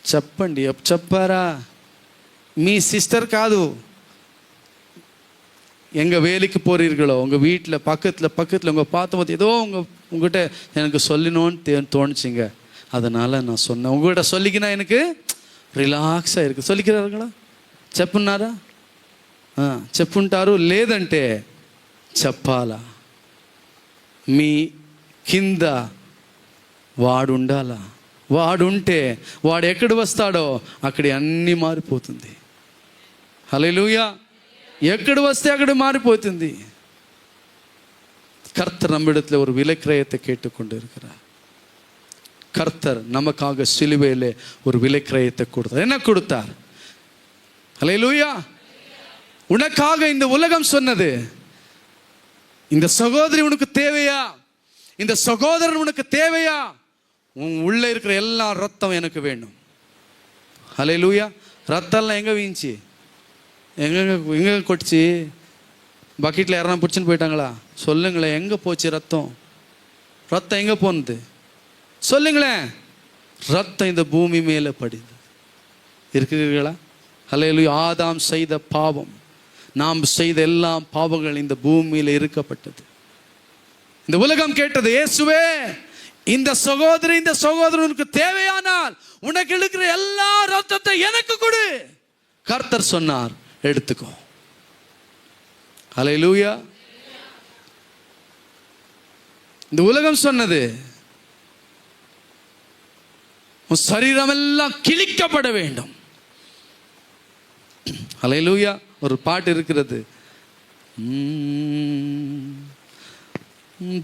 చెప్పండి, చెప్పారా? మీ సిస్టర్ కాదు, எங்கே வேலைக்கு போகிறீர்களோ உங்கள் வீட்டில் பக்கத்தில் உங்கள் பார்த்து ஏதோ உங்கள்கிட்ட எனக்கு சொல்லணும்னு தோணுச்சிங்க, அதனால் நான் சொன்னேன். உங்கள்கிட்ட சொல்லிக்கினா எனக்கு రిలాక్స్గా இருக்குது. சொல்லிக்கிறார்களா? చెప్పున్నారా? చెప్పుంటారు. లేదంటే చెప్పాలా? మీ కింద వాడు ఉండాలా? వాడు ఉంటే వాడు ఎక్కడ వస్తాడో అక్కడ అన్నీ మారిపోతుంది. హల్లెలూయా. ఎక్కడ వస్తే అక్కడ மாறிపోతుంది. கர்த்தர் நம்மிடத்தில் ஒரு விலைக்கிரயத்தை கேட்டுக்கொண்டு இருக்கிறார். கர்த்தர் நமக்காக சிலுவையிலே ஒரு விலைக்கிரயத்தை கொடுத்தார். என்ன கொடுத்தார்? ஹல்லேலூயா. உனக்காக இந்த உலகம் சொன்னது, இந்த சகோதரி உனக்கு தேவையா, இந்த சகோதரன் உனக்கு தேவையா, உன் உள்ள இருக்கிற எல்லா ரத்தம் எனக்கு வேணும். ஹல்லேலூயா. ரத்தம்லாம் எங்கே வீஞ்சி, எங்கே கொட்டிச்சு? பக்கெட்டில் யாரா பிடிச்சின்னு போயிட்டாங்களா? சொல்லுங்களேன், எங்கே போச்சு ரத்தம்? ரத்தம் எங்கே போனது சொல்லுங்களேன். ரத்தம் இந்த பூமி மேலே படிது. இருக்கிறீர்களா? ஹல்லேலூயா. ஆதாம் செய்த பாவம், நாம் செய்த எல்லா பாவங்கள் இந்த பூமியில் இருக்கப்பட்டது. இந்த உலகம் கேட்டது, இயேசுவே இந்த சகோதரி இந்த சகோதரனுக்கு தேவையானால் உனக்கு இருக்கிற எல்லா ரத்தத்தை எனக்கு கொடு. கர்த்தர் சொன்னார், எடுத்துக்கோ. ஹல்லேலூயா. இந்த உலகம் சொன்னது, உன் சரீரமெல்லாம் கிழிக்கப்பட வேண்டும். ஹல்லேலூயா. ஒரு பாட்டு இருக்கிறது,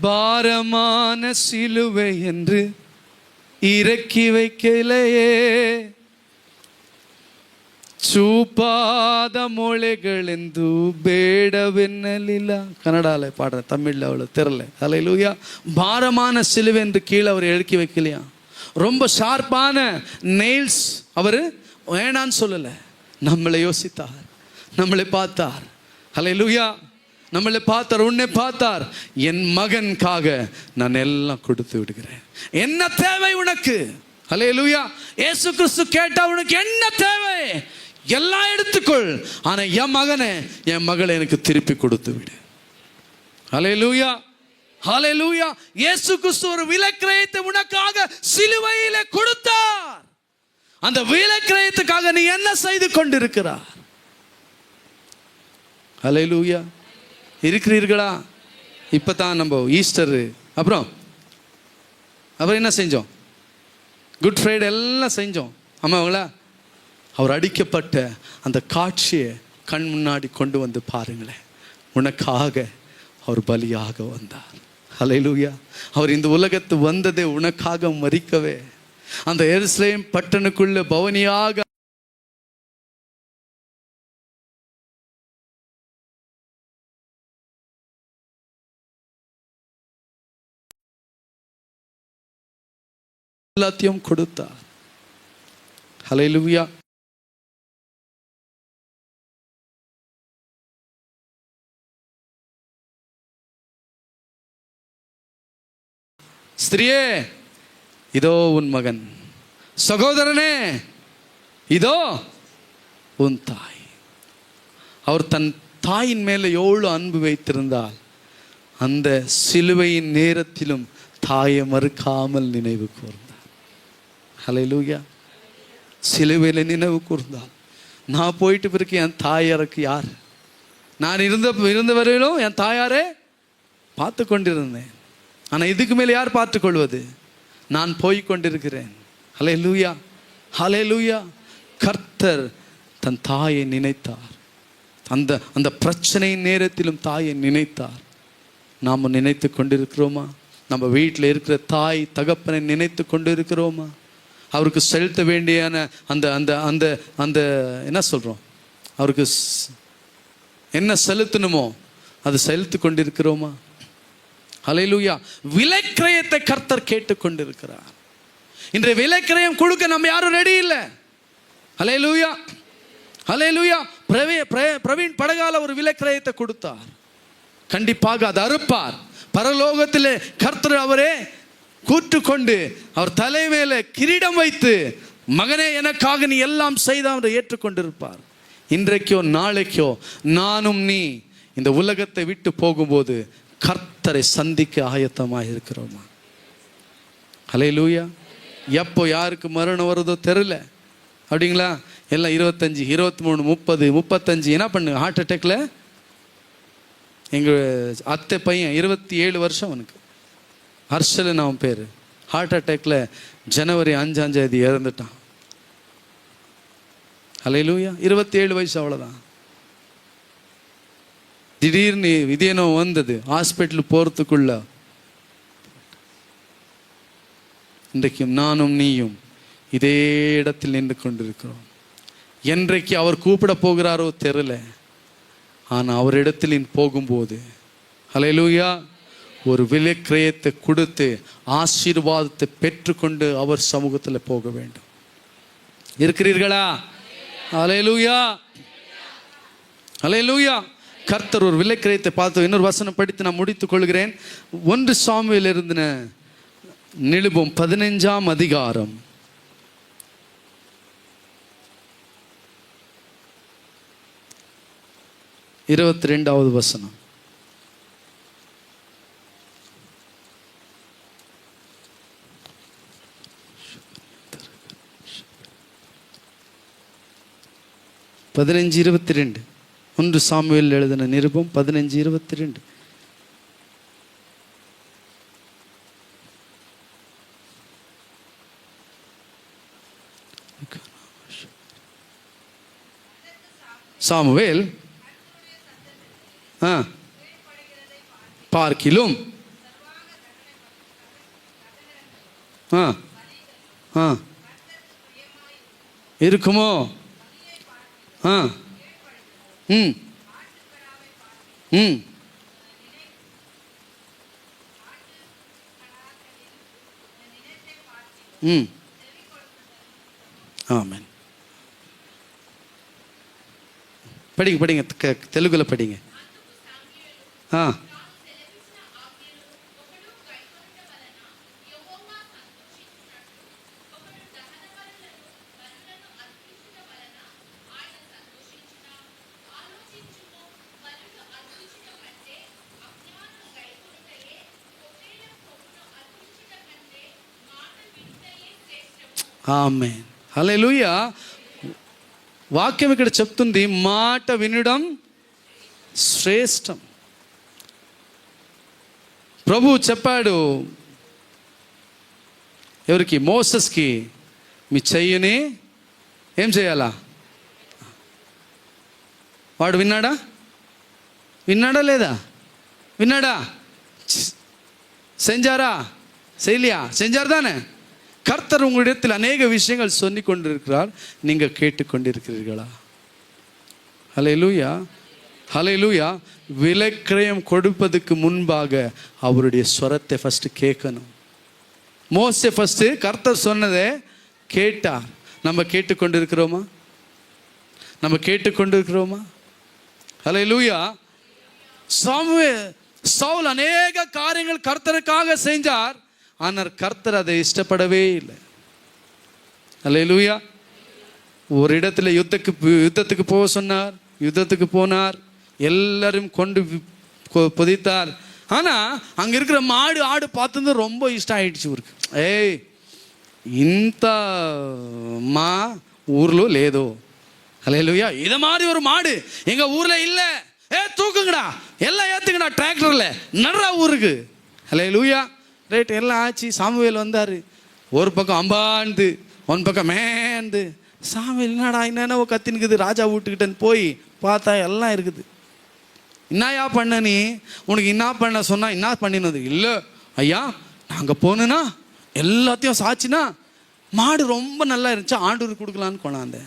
பாரமான சிலுவை என்று இறக்கி வைக்கலையே, ಚೂಪಾದ ಮೊಳೆಗಳೆಂದು ಬೇಡವೆನ್ನಲಿಲ್ಲ. கன்னடால பாடுற, தமிழில் அவ்வளோ தெரியல. ஹல்லேலூயா. பாரமான சிலுவை என்று கீழே அவர் இறக்கி வைக்கலையா. ரொம்ப ஷார்ப்பான நெயில்ஸ் அவர் வேணான்னு சொல்லலை. நம்மளை யோசித்தார், நம்மளை பார்த்தார். ஹல்லேலூயா. நம்மளை பார்த்தார், உன்னை பார்த்தார். என் மகனுக்காக நான் எல்லாம் கொடுத்து விடுகிறேன். என்ன தேவை உனக்கு? ஹல்லேலூயா. இயேசு கிறிஸ்து கேட்டா, உனக்கு என்ன தேவை? எல்லாம் எடுத்துக்கொள், ஆனா என் மகனை என் மகளை எனக்கு திருப்பி கொடுத்து விடு. ஹல்லேலூயா. ஹல்லேலூயா. இயேசு கிறிஸ்து ஒரு விலைக்கிரயத்தை உனக்காக சிலுவையிலே கொடுத்தார். அந்த விலைக்கிரயத்துக்காக நீ என்ன செய்து கொண்டிருக்கிறார்? ஹல்லேலூயா. இருக்கிறீர்களா? இப்பதான் நம்ம ஈஸ்டர் அப்புறம் என்ன செஞ்சோம்? குட் ஃப்ரைடே எல்லாம் செஞ்சோம். ஆமாங்களா? அவர் அடிக்கப்பட்ட அந்த காட்சியை கண் முன்னாடி கொண்டு வந்து பாருங்களேன். உனக்காக அவர் பலியாக வந்தார். ஹல்லேலூயா. அவர் இந்த உலகத்து வந்ததே உனக்காக மரிக்கவே. அந்த எருசலேம் பட்டணக்குள்ள பவனியாக எல்லாத்தையும் கொடுத்தார். ஹல்லேலூயா. ஸ்திரியே, இதோ உன் மகன். சகோதரனே, இதோ உன் தாய். அவர் தன் தாயின் மேலே எவ்வளோ அன்பு வைத்திருந்தால், அந்த சிலுவையின் நேரத்திலும் தாயை மறுக்காமல் நினைவு கூர்ந்தார். ஹல்லேலூயா. சிலுவையில் நினைவு கூர்ந்தால், நான் போயிட்டு பிறகு என் தாயாருக்கு யார்? நான் இருந்த வரையிலும் என் தாயாரே பார்த்து கொண்டிருந்தேன். ஆனால் இதுக்கு மேலே யார் பார்த்து கொள்வது? நான் போய் கொண்டிருக்கிறேன். ஹல்லேலூயா. ஹல்லேலூயா. கர்த்தர் தன் தாயை நினைத்தார். அந்த பிரச்சனையின் நேரத்திலும் தாயை நினைத்தார். நாம் நினைத்து கொண்டிருக்கிறோமா? நம்ம வீட்டில் இருக்கிற தாய் தகப்பனை நினைத்து கொண்டு இருக்கிறோமா? அவருக்கு செலுத்த வேண்டியான அந்த அந்த அந்த அந்த என்ன சொல்கிறோம், அவருக்கு என்ன செலுத்தணுமோ அது செலுத்தி கொண்டிருக்கிறோமா? ஹல்லேலூயா. விலைக்கிரயத்தை கர்த்தர் கேட்டுக்கொண்டிருக்கிறார். இன்றைய விலைக்கிரயம் கொடுக்க நம்ம யாரும் ரெடி இல்லை. ஹல்லேலூயா. ஹல்லேலூயா. பிரவீன் படகால ஒரு விலைக்கிரயத்தை கொடுத்தார். கண்டிப்பாக அது அறுப்பார். பரலோகத்திலே கர்த்தர் அவரே கூட்டுக்கொண்டு அவர் தலை மேலே கிரீடம் வைத்து, மகனே எனக்காக நீ எல்லாம் செய்த அவரை ஏற்றுக்கொண்டிருப்பார். இன்றைக்கோ நாளைக்கோ நானும் நீ இந்த உலகத்தை விட்டு போகும்போது கர்த்தரை சந்திக்க ஆயத்தமாக இருக்கிறோமா? ஹல்லேலூயா. எப்போ யாருக்கு மரணம் வருதோ தெரியல, அப்படிங்களா? எல்லாம் 25, 23, 30, 35 என்ன பண்ணு ஹார்ட் அட்டாக்ல. எங்கள் அத்தை பையன் 27 வருஷம் அவனுக்கு, ஹர்ஷலன் அவன் பேர், ஹார்ட் அட்டாக்ல ஜனவரி 5ஆம் தேதி இறந்துட்டான். ஹல்லேலூயா. 27 வயசு, அவ்வளோதான். திடீர்னு இதேனோ வந்தது, ஹாஸ்பிட்டல் போகிறதுக்குள்ள. இன்றைக்கும் நானும் நீயும் இதே இடத்தில் நின்று கொண்டிருக்கிறோம். என்றைக்கு அவர் கூப்பிட போகிறாரோ தெரியல, ஆனால் அவரிடத்தில் போகும்போது ஹல்லேலூயா ஒரு விலைக்கிரயத்தை கொடுத்து ஆசீர்வாதத்தை பெற்றுக்கொண்டு அவர் சமூகத்தில் போக வேண்டும். இருக்கிறீர்களா? ஹல்லேலூயா, ஹல்லேலூயா. கர்த்தர் ஒரு விலைக்கிரயத்தை பார்த்து இன்னொரு வசனம் படித்து நான் முடித்துக் கொள்கிறேன். 1 சாமுவேல் இருந்த நிருபம் 15ஆம் அதிகாரம் 22வது வசனம். பதினஞ்சு 22 1 சாமுவேல் எழுதின நிருபம் 15:22. சாமுவேல் பார்க்கிலும் இருக்குமோ? ஆமென். படிங்க படிங்க, தெலுங்குல படிங்க. ఆమేన్. హల్లెలూయా. వాక్యం ఇక్కడ చెప్తుంది, మాట వినడం శ్రేష్టం. ప్రభు చెప్పాడు ఎవరికి? మోసెస్కి, మీ చెయ్యిని ఏం చేయాలా? వాడు విన్నాడా? విన్నాడా లేదా? విన్నాడా? செஞ்சாரா? செய்யலையா? செஞ்சார் தானே? கர்த்தர் உங்களிடத்தில் அநேக விஷயங்கள் சொல்லி கொண்டிருக்கிறார், நீங்கள் கேட்டுக்கொண்டிருக்கிறீர்களா? ஹல்லேலூயா, ஹல்லேலூயா. விலைக்கிரயம் கொடுப்பதுக்கு முன்பாக அவருடைய ஸ்வரத்தை ஃபர்ஸ்ட் கேட்கணும். மோசே ஃபர்ஸ்ட் கர்த்தர் சொன்னதை கேட்டார். நம்ம கேட்டுக்கொண்டிருக்கிறோமா? நம்ம கேட்டுக்கொண்டிருக்கிறோமா? ஹல்லேலூயா. சவுல் அநேக காரியங்கள் கர்த்தருக்காக செஞ்சார், ஆனால் கர்த்தர் அதை இஷ்டப்படவே இல்லை. ஹல்லேலூயா. ஒரு இடத்துல யுத்தத்துக்கு போக சொன்னார், யுத்தத்துக்கு போனார், எல்லாரும் கொண்டு புதைத்தார். ஆனால் அங்கே இருக்கிற மாடு ஆடு பார்த்து ரொம்ப இஷ்டம் ஆயிடுச்சு இவருக்கு. ஏய், ఇంత మా ఊర్లో లేదు. హల్లెలూయా. ఇద மாதிரி ஒரு மாடு எங்க ஊர்ல இல்ல. தூக்குங்கடா, எல்லாம் ஏத்துங்கடா, டிராக்டர்ல நடுறா ஊருக்கு. ஹல்லேலூயா. ரைட், எல்லாம் ஆச்சு. சாமுவேல் வந்தார். ஒரு பக்கம் அம்பாந்து, ஒன் பக்கம் மேந்து. சாமுவேல் என்னடா என்னென்ன கத்தினுக்குது ராஜா வீட்டுக்கிட்டன்னு போய் பார்த்தா எல்லாம் இருக்குது. என்னயா பண்ண நீ? உனக்கு என்ன பண்ண சொன்னா என்ன பண்ணினது? இல்லை ஐயா, நாங்கள் போனோன்னா எல்லாத்தையும் சாச்சினா மாடு ரொம்ப நல்லா இருந்துச்சு, ஆண்டவர் கொடுக்கலான்னு கொண்டாந்த.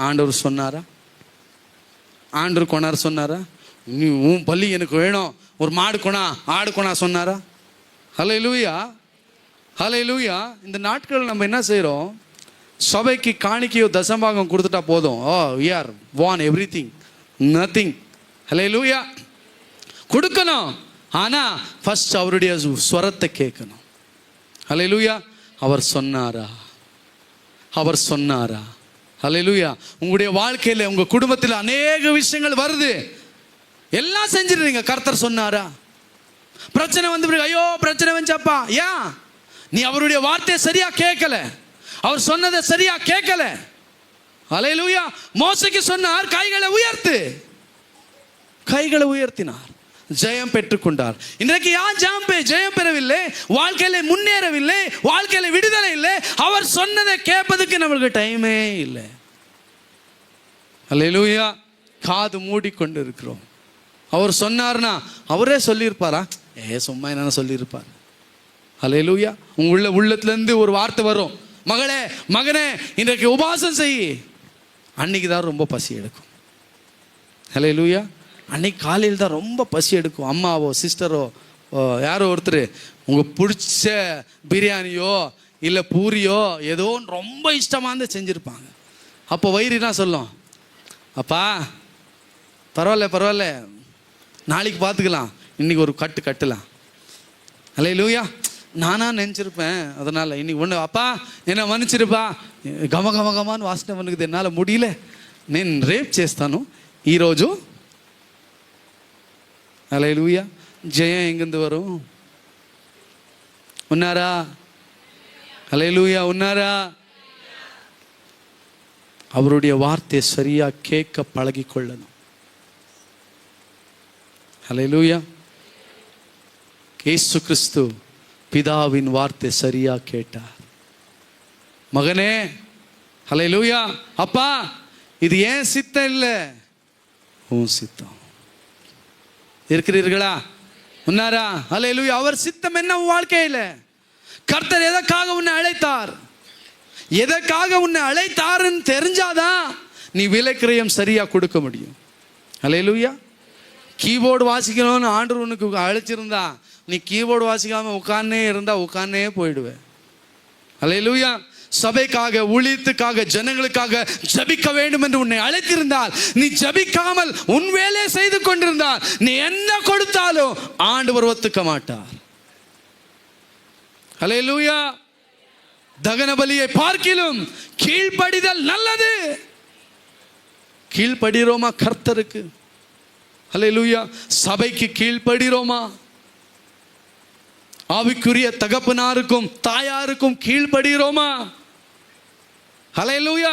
ஆண்டவர் சொன்னாரா? ஆண்டவர் கொண்டார் சொன்னாரா? நீ உன் பள்ளி எனக்கு வேணும், ஒரு மாடு கொணா, ஆடு கொணா சொன்னாரா? ஹல்லேலூயா, ஹல்லேலூயா. இந்த நாட்கள் நம்ம என்ன செய்கிறோம்? சபைக்கு காணிக்கையோ தசமாகம் கொடுத்துட்டா போதும். we are won everything, nothing. ஹல்லேலூயா. கொடுக்கணும், ஆனால் ஃபர்ஸ்ட் அவருடைய ஸ்வரத்தை கேட்கணும். ஹல்லேலூயா. அவர் சொன்னாரா? அவர் சொன்னாரா? ஹல்லேலூயா. உங்களுடைய வாழ்க்கையில், உங்கள் குடும்பத்தில் அநேக விஷயங்கள் வருது. எல்லாம் செஞ்சிடுறீங்க. கர்த்தர் சொன்னாரா? பிரச்சனை வந்து பிறகு ஐயோ பிரச்சனை வந்துச்சப்பா, ஏன் நீ அவருடைய வார்த்தையை சரியா கேட்கல, அவர் சொன்னதை சரியா கேட்கல. அல்லேலூயா. மோசேக்கு சொன்னார் கைகளை உயர்த்து, கைகளை உயர்த்தினார், ஜெயம் பெற்றுக்கொண்டார். இன்றைக்கு யார் ஜெயம் பெறவில்லை, வாழ்க்கையில முன்னேறவில்லை, வாழ்க்கையில விடுதலை இல்லை. அவர் சொன்னதை கேட்பதுக்கு நம்மளுக்கு டைமே இல்லை. அல்லேலூயா. காது மூடிக்கொண்டு இருக்கிறோம். அவர் சொன்னார்னா அவரே சொல்லியிருப்பாரா? சும்மா என்ன சொல்லியிருப்பார். அல்லேலூயா. உங்க உள்ளத்துலேருந்து ஒரு வார்த்தை வரும், மகளே மகனே இன்றைக்கு உபவாசம் செய். அன்னைக்கு தான் ரொம்ப பசி எடுக்கும். அல்லேலூயா. அன்னைக்கு காலையில் தான் ரொம்ப பசி எடுக்கும். அம்மாவோ சிஸ்டரோ யாரோ ஒருத்தர் உங்களுக்கு பிடிச்ச பிரியாணியோ இல்லை பூரியோ ஏதோ ரொம்ப இஷ்டமாக செஞ்சுருப்பாங்க. அப்போ வயிறுனா சொல்லும், அப்பா பரவாயில்ல நாளைக்கு பார்த்துக்கலாம், இன்னைக்கு ஒரு கட்டலாம். அல்லேலூயா. நானா நினச்சிருப்பேன், அதனால் இன்னைக்கு ஒன்று அப்பா என்ன மன்னிச்சிருப்பா, గమగమగమాன்னு వాసన వనుకుది, ఎన్నాళ్ళ முடியல, నేను రేపు చేస్తాను ఈరోజు. அல்லேலூயா. ஜெயம் எங்கிருந்து வரும்? ఉన్నారా? அல்லேலூயா. ఉన్నారా? அவருடைய வார்த்தையை சரியா கேட்க பழகி கொள்ளணும். அல்லேலூயா. இயேசு கிறிஸ்து பிதாவின் வார்த்தை சரியா கேட்டார். மகனே, அல்லேலூயா, அப்பா இது ஏன் சித்தம் இல்லை, உன் சித்தம். இருக்கிறீர்களா? உன்னாரா? அல்லேலூயா. அவர் சித்தம் என்ன உன் வாழ்க்கையில? கர்த்தர் எதற்காக உன்னை அழைத்தார், எதற்காக உன்னை அழைத்தாருன்னு தெரிஞ்சாதான் நீ விலைக்கிரயம் சரியா கொடுக்க முடியும். அல்லேலூயா. கீபோர்டு வாசிக்கணும்னு ஆண்டவர் உனக்கு அழைச்சிருந்தா நீ கீபோர்டு வாசிக்காம உட்கார்ந்தே போயிடுவேன். அல்லேலூயா. சபைக்காக ஊழியத்துக்காக ஜனங்களுக்காக ஜபிக்க வேண்டும் என்று உன்னை அழைத்திருந்தால், நீ ஜபிக்காமல் உன் வேலையை செய்து கொண்டிருந்தால், நீ என்ன கொடுத்தாலும் ஆண்டவர் ஒத்துக்க மாட்டார். அல்லேலூயா. தகன பலியை பார்க்கிலும் கீழ்ப்படிதல் நல்லது. கீழ்ப்படுகிறோமா கர்த்தருக்கு? அல்லேலூயா. சபைக்கு கீழ்ப்படுகிறோமா? ஆவிக்குரிய தகப்பனாருக்கும் தாயாருக்கும் கீழ்ப்படுகிறோமா? அல்லேலூயா.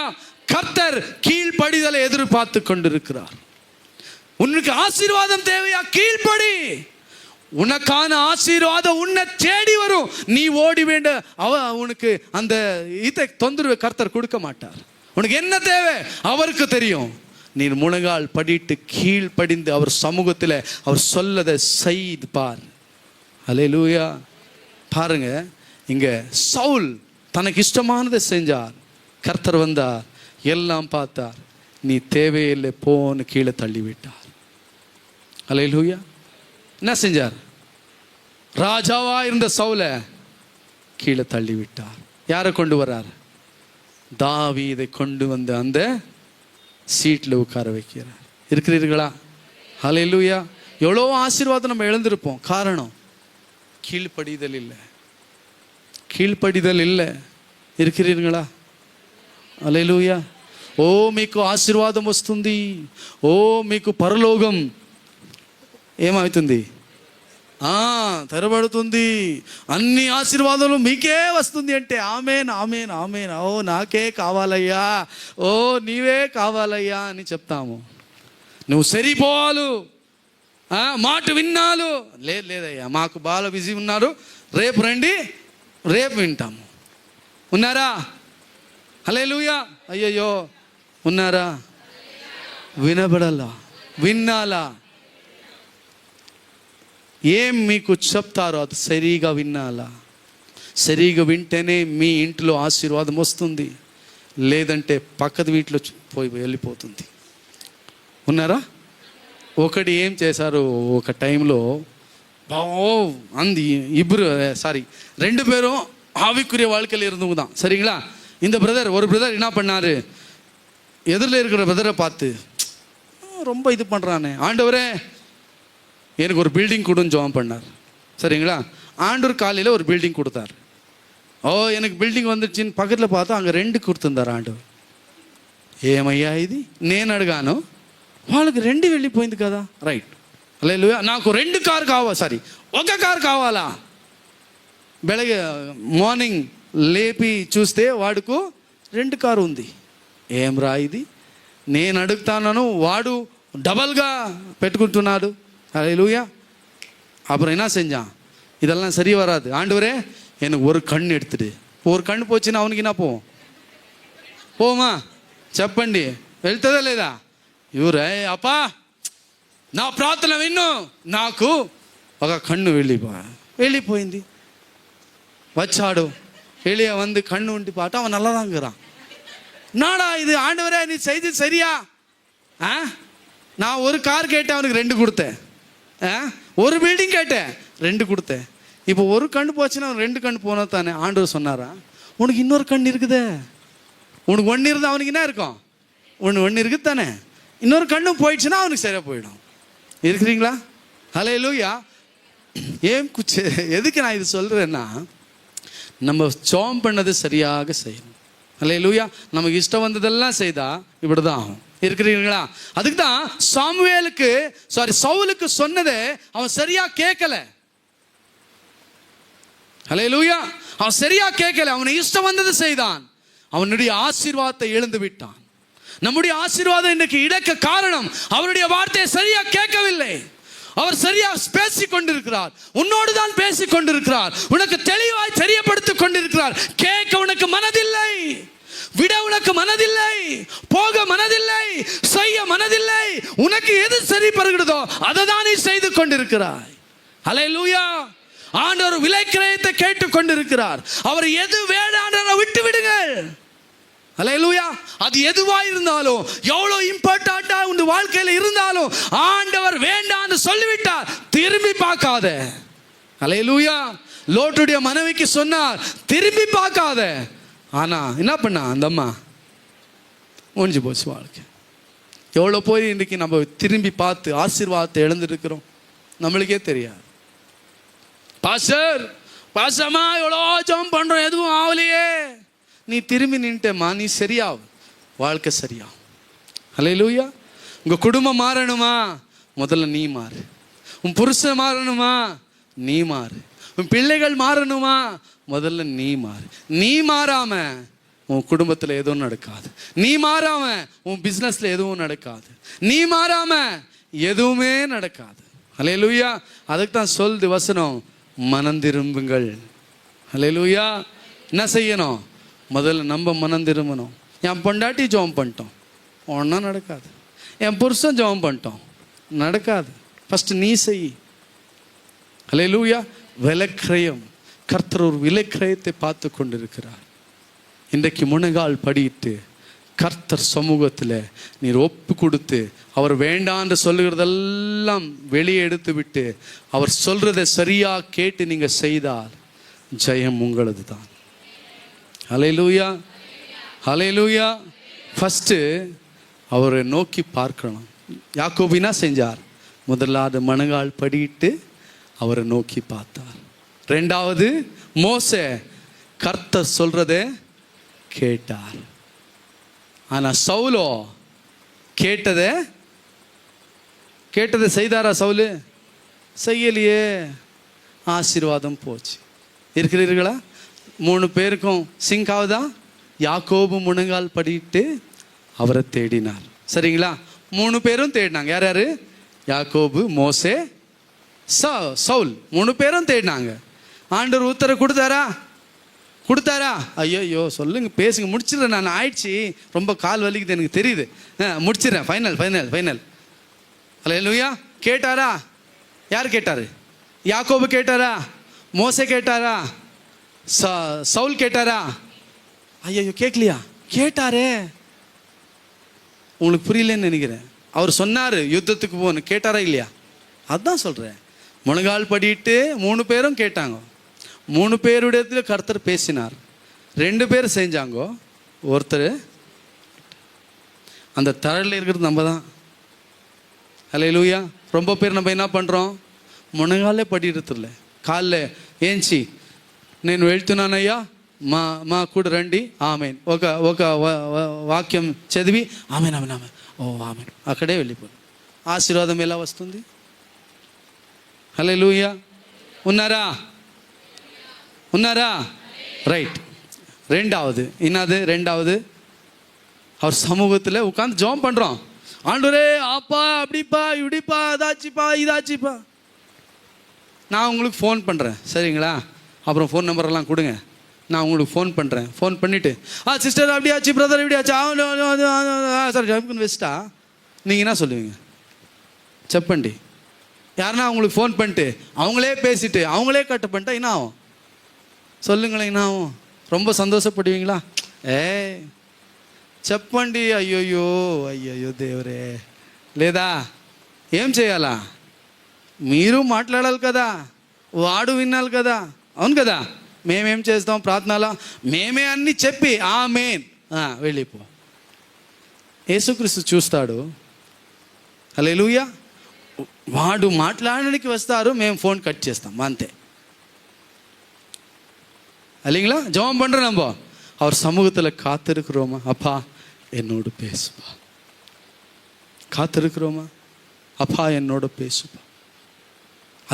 கர்த்தர் கீழ்ப்படிதலை எதிர்பார்த்து கொண்டிருக்கிறார். உனக்கு ஆசீர்வாதம் தேவையா? கீழ்ப்படி. உனக்கான ஆசீர்வாதம் உன்னை தேடி வரும். நீ ஓடி வேண்ட உனக்கு அந்த இதை தொந்தரவு கர்த்தர் கொடுக்க மாட்டார். உனக்கு என்ன தேவை அவருக்கு தெரியும். நீ முழங்கால் படிட்டு கீழ்ப்படிந்து அவர் சமூகத்தில் அவர் சொல்லதை செய்து பார். அல்லேலூயா. பாருங்க, இங்க சவுல் தனக்கு இஷ்டமானதை செஞ்சார். கர்த்தர் வந்தார், எல்லாம் பார்த்தார், நீ தேவையில்லை போன்னு கீழே தள்ளி விட்டார். அல்லேலூயா. என்ன செஞ்சார்? ராஜாவா இருந்த சவுல கீழே தள்ளி விட்டார். யாரை கொண்டு வர்றார்? தாவீதை கொண்டு வந்து அந்த சீட்டில் உட்கார வைக்கிறார். இருக்கிறீர்களா? அல்லேலூயா. எவ்வளோ ஆசீர்வாதம் நம்ம இழந்திருப்போம். காரணம் கீழ்ப்படிதல் இல்லை. కీழ்పడిదల్ இல்லை. இருக்கிறீர்களா? அல்லேலூயா. ఓ మీకు ఆశీర్వాదం వస్తుంది, ఓ మీకు పరలోకం ఏమవుతుంది, తెరబడుతుంది, అన్ని ఆశీర్వాదాలు మీకే వస్తుంది అంటే ఆమేన్ ఆమేన్ ఆమేన్, ఓ నాకే కావాలయ్యా, ఓ నీవే కావాలయ్యా అని చెప్తాము. నువ్వు సరిపోవాలు, మాట విన్నాలు. లేదయ్యా మాకు బాగా బిజీ ఉన్నారు, రేపు రండి, రేపు వింటాము. ఉన్నారా? హల్లెలూయా. అయ్యయ్యో ఉన్నారా? వినబడాలా, విన్నాలా? ఏం మీకు చెప్తారో అది సరిగా వినాలా. సరిగా వింటేనే మీ ఇంట్లో ఆశీర్వాదం వస్తుంది, లేదంటే పక్కది వీటిలో పోయి వెళ్ళిపోతుంది. ఉన్నారా? ఒకటి ఏం చేశారు, ఒక టైంలో ரெண்டு பேரும் ஆவிக்குரிய வாழ்க்கையில் இருந்தவங்க தான். சரிங்களா? இந்த பிரதர், ஒரு பிரதர் என்ன பண்ணாரு, எதிரில் இருக்கிற பிரதரை பார்த்து ரொம்ப இது பண்ணுறானே, ஆண்டவரே எனக்கு ஒரு பில்டிங் கொடுன்னு ஜெபம் பண்ணார். சரிங்களா? ஆண்டவர் காலையில் ஒரு பில்டிங் கொடுத்தார். எனக்கு பில்டிங் வந்துடுச்சின்னு பக்கத்தில் பார்த்தா அங்கே 2 கொடுத்துருந்தார் ఆండவர். ఏమయ్యా ఇది నేను అడిగాను, వాళ్ళకి 2 వెళ్ళిపోయింది కదా. రైట్, హల్లెలూయా. నాకు 2 కారు కావాలి, ఒక కారు కావాలా? ಬೆಳಗ್ಗೆ మార్నింగ్ లేపి చూస్తే వాడుకు 2 కారు ఉంది. ఏం రా ఇది, నేను అడుగుతాను, వాడు டபுள்గా பெற்றுக்கொண்டாடு. ஹல்லேலூயா. அப்புறம் என்ன செஞ்சான்? இதெல்லாம் சரி வராது, ஆண்டவரே எனக்கு ஒரு கண் எடுத்துடு. ஒரு కన్ను పోచినా அவனுக்கு என்ன పోమా చెప్పండి, వెళ్తుందా లేదా? ఇవరే అప్పా నా ప్రార్థన విన్ను, నాకు ఒక కన్ను వెళ్ళిపోయింది. వచ్చాడు வெளியே வந்து கண்ணு உண்டி பார்த்தா அவன் நல்லா தாங்கிறான். நாடா இது ஆண்டவரே, நீ செய்து சரியா? நான் ஒரு கார் கேட்டேன், அவனுக்கு 2 கொடுத்தேன். ஒரு பில்டிங் கேட்டேன், 2 கொடுத்தேன். இப்போ ஒரு கண்ணு போச்சுன்னா அவன் 2 கண்ணு போனா தானே. ஆண்டவர் சொன்னாரா, உனக்கு இன்னொரு கண்ணு இருக்குதே. உனக்கு 1 இருந்தால் அவனுக்கு என்ன இருக்கும்? ஒன்று இருக்குது தானே. இன்னொரு கண்ணும் போயிடுச்சுன்னா அவனுக்கு சரியாக போயிடும். இருக்கிறீங்களா? ஹல்லேலூயா. எதுக்கு நான் இது சொல்கிறேன்னா, நம்ம ஜெபம் பண்ணது சரியாக செய்யணும். ஹல்லேலூயா. நமக்கு இஷ்டம் வந்ததெல்லாம் செய்தால் இப்படி தான் ஆகும். இருக்கிறீங்களா? அதுக்கு தான் சவுலுக்கு சொன்னதே அவன் சரியா கேட்கல. ஹல்லேலூயா. அவன் சரியா கேட்கல, அவனை இஷ்டம் வந்தது செய்தான், அவனுடைய ஆசீர்வாதத்தை இழந்து விட்டான். நம்முடைய ஆசீர்வாதம் இன்றைக்கு இழக்க காரணம் அவருடைய வார்த்தையை சரியா கேட்கவில்லை. அவர் சரியா பேசிக் கொண்டிருக்கிறார், உன்னோடு தான் பேசிக் கொண்டிருக்கிறார், உனக்கு தெளிவாய் தெரியப்படுத்திக் கொண்டிருக்கிறார். கேட்க உனக்கு மனதில்லை, விட உனக்கு மனதில்லை, போக மனதில்லை, செய்ய மனதில்லை. உனக்கு எது சரி படுகிறதோ அதை தான் நீ செய்து கொண்டிருக்கிறாய். ஹல்லேலூயா. ஆண்டவர் விலைக்கிரயத்தை கேட்டுக் கொண்டிருக்கிறார். அவர் எது வேண்டாம் விட்டு விடுங்கள். ஹல்லேலூயா. அது எதுவா இருந்தாலும், எவ்வளோ இம்பார்ட்டண்டா உங்க வாழ்க்கையில் இருந்தாலும், ஆண்டவர் வேண்டான்னு சொல்லிவிட்டார், திரும்பி பார்க்காத. ஹல்லேலூயா. லோட்டுடைய மனைவிக்கு சொன்னார், திரும்பி பார்க்காத. ஆனா என்ன பண்ணா அந்த அம்மா? முடிஞ்சு போச்சு வாழ்க்கை. எவ்வளோ போய் இன்றைக்கி நம்ம திரும்பி பார்த்து ஆசீர்வாதத்தை இழந்துருக்கிறோம், நம்மளுக்கே தெரியாது. பாஸ்டர்மா எவ்வளோ ஜெபம் பண்ணுறோம், எதுவும் ஆகலையே. நீ திரும்பி நின்ட்டேம்மா, நீ சரியாகும், வாழ்க்கை சரியாகும். ஹல்லேலூயா. உங்கள் குடும்பம் மாறணுமா? முதல்ல நீ மாறு. உன் புருஷன் மாறணுமா? நீ மாறு. உன் பிள்ளைகள் மாறணுமா? முதல்ல நீ மாறு. நீ மாறாம உன் குடும்பத்தில் எதுவும் நடக்காது. நீ மாறாம உன் பிஸ்னஸில் எதுவும் நடக்காது. நீ மாறாம எதுவுமே நடக்காது. ஹல்லேலூயா. அதுக்கு தான் சொல்லுது வசனம், மனம் திரும்புங்கள். ஹல்லேலூயா. என்ன செய்யணும்? முதல்ல நம்ம மனம் திரும்பணும். என் பொண்டாட்டி ஜெபம் பண்ணிட்டோம், ஒன்றும் நடக்காது. என் புருஷன் ஜெபம் பண்ணிட்டோம், நடக்காது. ஃபஸ்ட்டு நீ செய். ஹல்லேலூயா. விலைக்கிரயம், கர்த்தர் ஒரு விலைக்கிரயத்தை பார்த்து கொண்டிருக்கிறார். இன்றைக்கு முழங்கால் படிட்டு கர்த்தர் சமூகத்தில் நீர் ஒப்பு கொடுத்து, அவர் வேண்டான்னு சொல்லுகிறதெல்லாம் வெளியே எடுத்து விட்டு, அவர் சொல்றதை சரியா கேட்டு நீங்க செய்தால் ஜெயம் உங்களது தான். ஹல்லேலூயா. ஹல்லேலூயா. ஃபஸ்ட்டு அவரை நோக்கி பார்க்கணும். யாக்கோபினா செஞ்சார், முதலாவது முழங்கால் படிட்டு அவரை நோக்கி பார்த்தார். 2வது மோசே கர்த்தர் சொல்றதை கேட்டார். ஆனா சவுலோ கேட்டதை செய்தாரா? சவுலு செய்யலையே, ஆசீர்வாதம் போச்சு. இருக்கிறீர்களா? 3 பேருக்கும் சிங்க் ஆகுதா? யாக்கோபு முழங்கால் படிட்டு அவரை தேடினார். சரிங்களா? 3 பேரும் தேடினாங்க. யார் யாரு? யாக்கோபு, மோசே, சவுல். 3 பேரும் தேடினாங்க. ஆண்டவர் உத்தரவு கொடுத்தாரா? ஐயோ சொல்லுங்க, பேசுங்க, முடிச்சிடுறேன். நான் ஆயிடுச்சு, ரொம்ப கால் வலிக்குது, எனக்கு தெரியுது, முடிச்சிடுறேன். ஃபைனல். ஹல்லேலூயா. கேட்டாரா? யார் கேட்டாரு? யாக்கோபு கேட்டாரா? மோசே கேட்டாரா? சவுல் கேட்டாரா? ஐயோ கேட்கலையா? கேட்டாரே. உங்களுக்கு புரியலன்னு நினைக்கிறேன். அவர் சொன்னார் யுத்தத்துக்கு போகணும், கேட்டாரா இல்லையா? அதுதான் சொல்கிறேன். முழங்கால் படிட்டு 3 பேரும் கேட்டாங்க. 3 பேருடைய கர்த்தர் பேசினார். 2 பேர் செஞ்சாங்கோ, ஒருத்தர் அந்த தரையில் இருக்கிறது நம்ம தான். ஹல்லேலூயா. ரொம்ப பேர் நம்ம என்ன பண்ணுறோம்? మునగాలే పడిరుతులే కాళ్ళే ఏంచి నేను వెళ్తున్నానయ్యా మా కూడా రండి ఆమెన్ ఒక వాక్యం చదివి ఆమెన్ ఆమెన్ ఆమెన్ ఓ ఆమెన్ అక్కడే వెళ్ళిపోయి ఆశీర్వాదం ఎలా వస్తుంది? హల్లెలూయా. ఉన్నారా? ఉన్నారా? ரைட். ரெண்டாவது என்னது? ரெண்டாவது அவர் சமூகத்தில் உட்காந்து ஜெபம் பண்ணுறோம். ஆண்டவரே ஆப்பா அப்படிப்பா இப்படிப்பா அதாச்சுப்பா இதாச்சுப்பா. நான் உங்களுக்கு ஃபோன் பண்ணுறேன், சரிங்களா? அப்புறம் ஃபோன் நம்பரெல்லாம் கொடுங்க, நான் உங்களுக்கு ஃபோன் பண்ணுறேன். ஃபோன் பண்ணிவிட்டு சிஸ்டர் அப்படியாச்சு, பிரதர் இப்படியாச்சு, சார் ஜம்குன்னு வச்சுட்டா நீங்கள் என்ன சொல்லுவீங்க? செப்பண்டி. யாருன்னா அவங்களுக்கு ஃபோன் பண்ணிட்டு அவங்களே பேசிட்டு அவங்களே கட்டு பண்ணிட்டா என்ன ஆகும்? சொல்லுங்களேன், என்ன ஆகும்? ரொம்ப சந்தோஷப்படுவீங்களா? చెప్పండి. అయ్యయ్యో అయ్యయ్యో దేవురే, లేదా ఏం చేయాలా? మీరు మాట్లాడాలి కదా, వాడు వినాలి కదా, అవును కదా? మేమేం చేస్తాం ప్రార్థనలో? మేమే అన్నీ చెప్పి ఆమేన్ వెళ్ళిపో. యేసుక్రీస్తు చూస్తాడు. హల్లెలూయా. వాడు మాట్లాడడానికి వస్తారు, మేము ఫోన్ కట్ చేస్తాం అంతే. இல்லைங்களா? ஜெபம் பண்ணுறோம் நம்ம, அவர் சமூகத்தில் காத்திருக்கிறோமா? அப்பா என்னோடு பேசுப்பா. காத்திருக்கிறோமா? அப்பா என்னோட பேசுப்பா.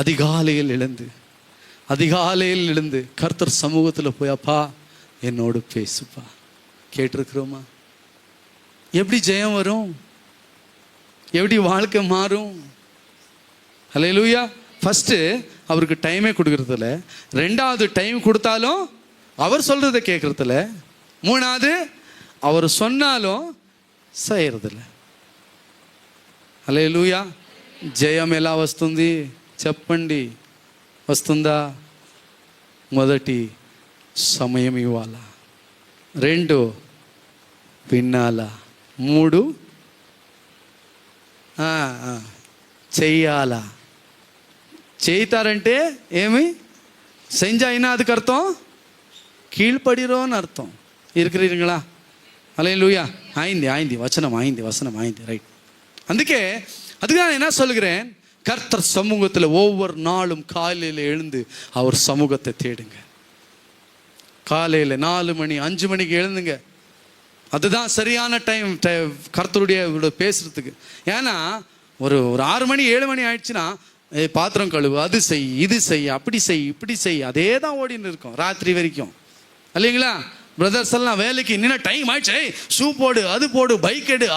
அதிகாலையில் எழுந்து கர்த்தர் சமூகத்தில் போய் அப்பா என்னோடு பேசுப்பா. கேட்டிருக்கிறோமா? எப்படி ஜெயம் வரும்? எப்படி வாழ்க்கை மாறும்? ஹல்லேலூயா. ஃபஸ்ட்டு அவருக்கு டைமே கொடுக்கறதில்ல, ரெண்டாவது டைம் கொடுத்தாலும் அவர் சொல்கிறத கேட்குறதில்ல, மூணாவது அவர் சொன்னாலும் செய்கிறதில்ல. హల్లెలూయా. జయం ఎలా వస్తుంది చెప్పండి? వస్తుందా? మొదటి సమయం ఇవ్వాలా, రెండు వినాలా, మూడు చెయ్యాలా. చేయితారంటే ఏమి? செஞ்சா என்ன அதுக்கு அர்த்தம்? கீழ்படிறோன்னு அர்த்தம். இருக்கிறீங்களா? ஹல்லேலூயா. ஆய்ந்தி வசனம் ஆய்ந்தி ரைட். அதுக்கு நான் என்ன சொல்கிறேன், கர்த்தர் சமூகத்தில் ஒவ்வொரு நாளும் காலையில் எழுந்து அவர் சமூகத்தை தேடுங்க. காலையில் 4 மணி 5 மணிக்கு எழுந்துங்க. அதுதான் சரியான டைம் கர்த்தருடைய பேசுறதுக்கு. ஏன்னா ஒரு 6 மணி 7 மணி ஆயிடுச்சுன்னா பாத்திரம் கழுவு, அது செய், இது செய், அப்படி செய், இப்படி செய், அதே தான் ஓடின்னு இருக்கும் ராத்திரி வரைக்கும், இல்லைங்களா? பிரதர்ஸ் எல்லாம் வேலைக்கு நின்று டைம் ஆயிடுச்சு, ஷூ போடு, அது போடு, பைக் எடு,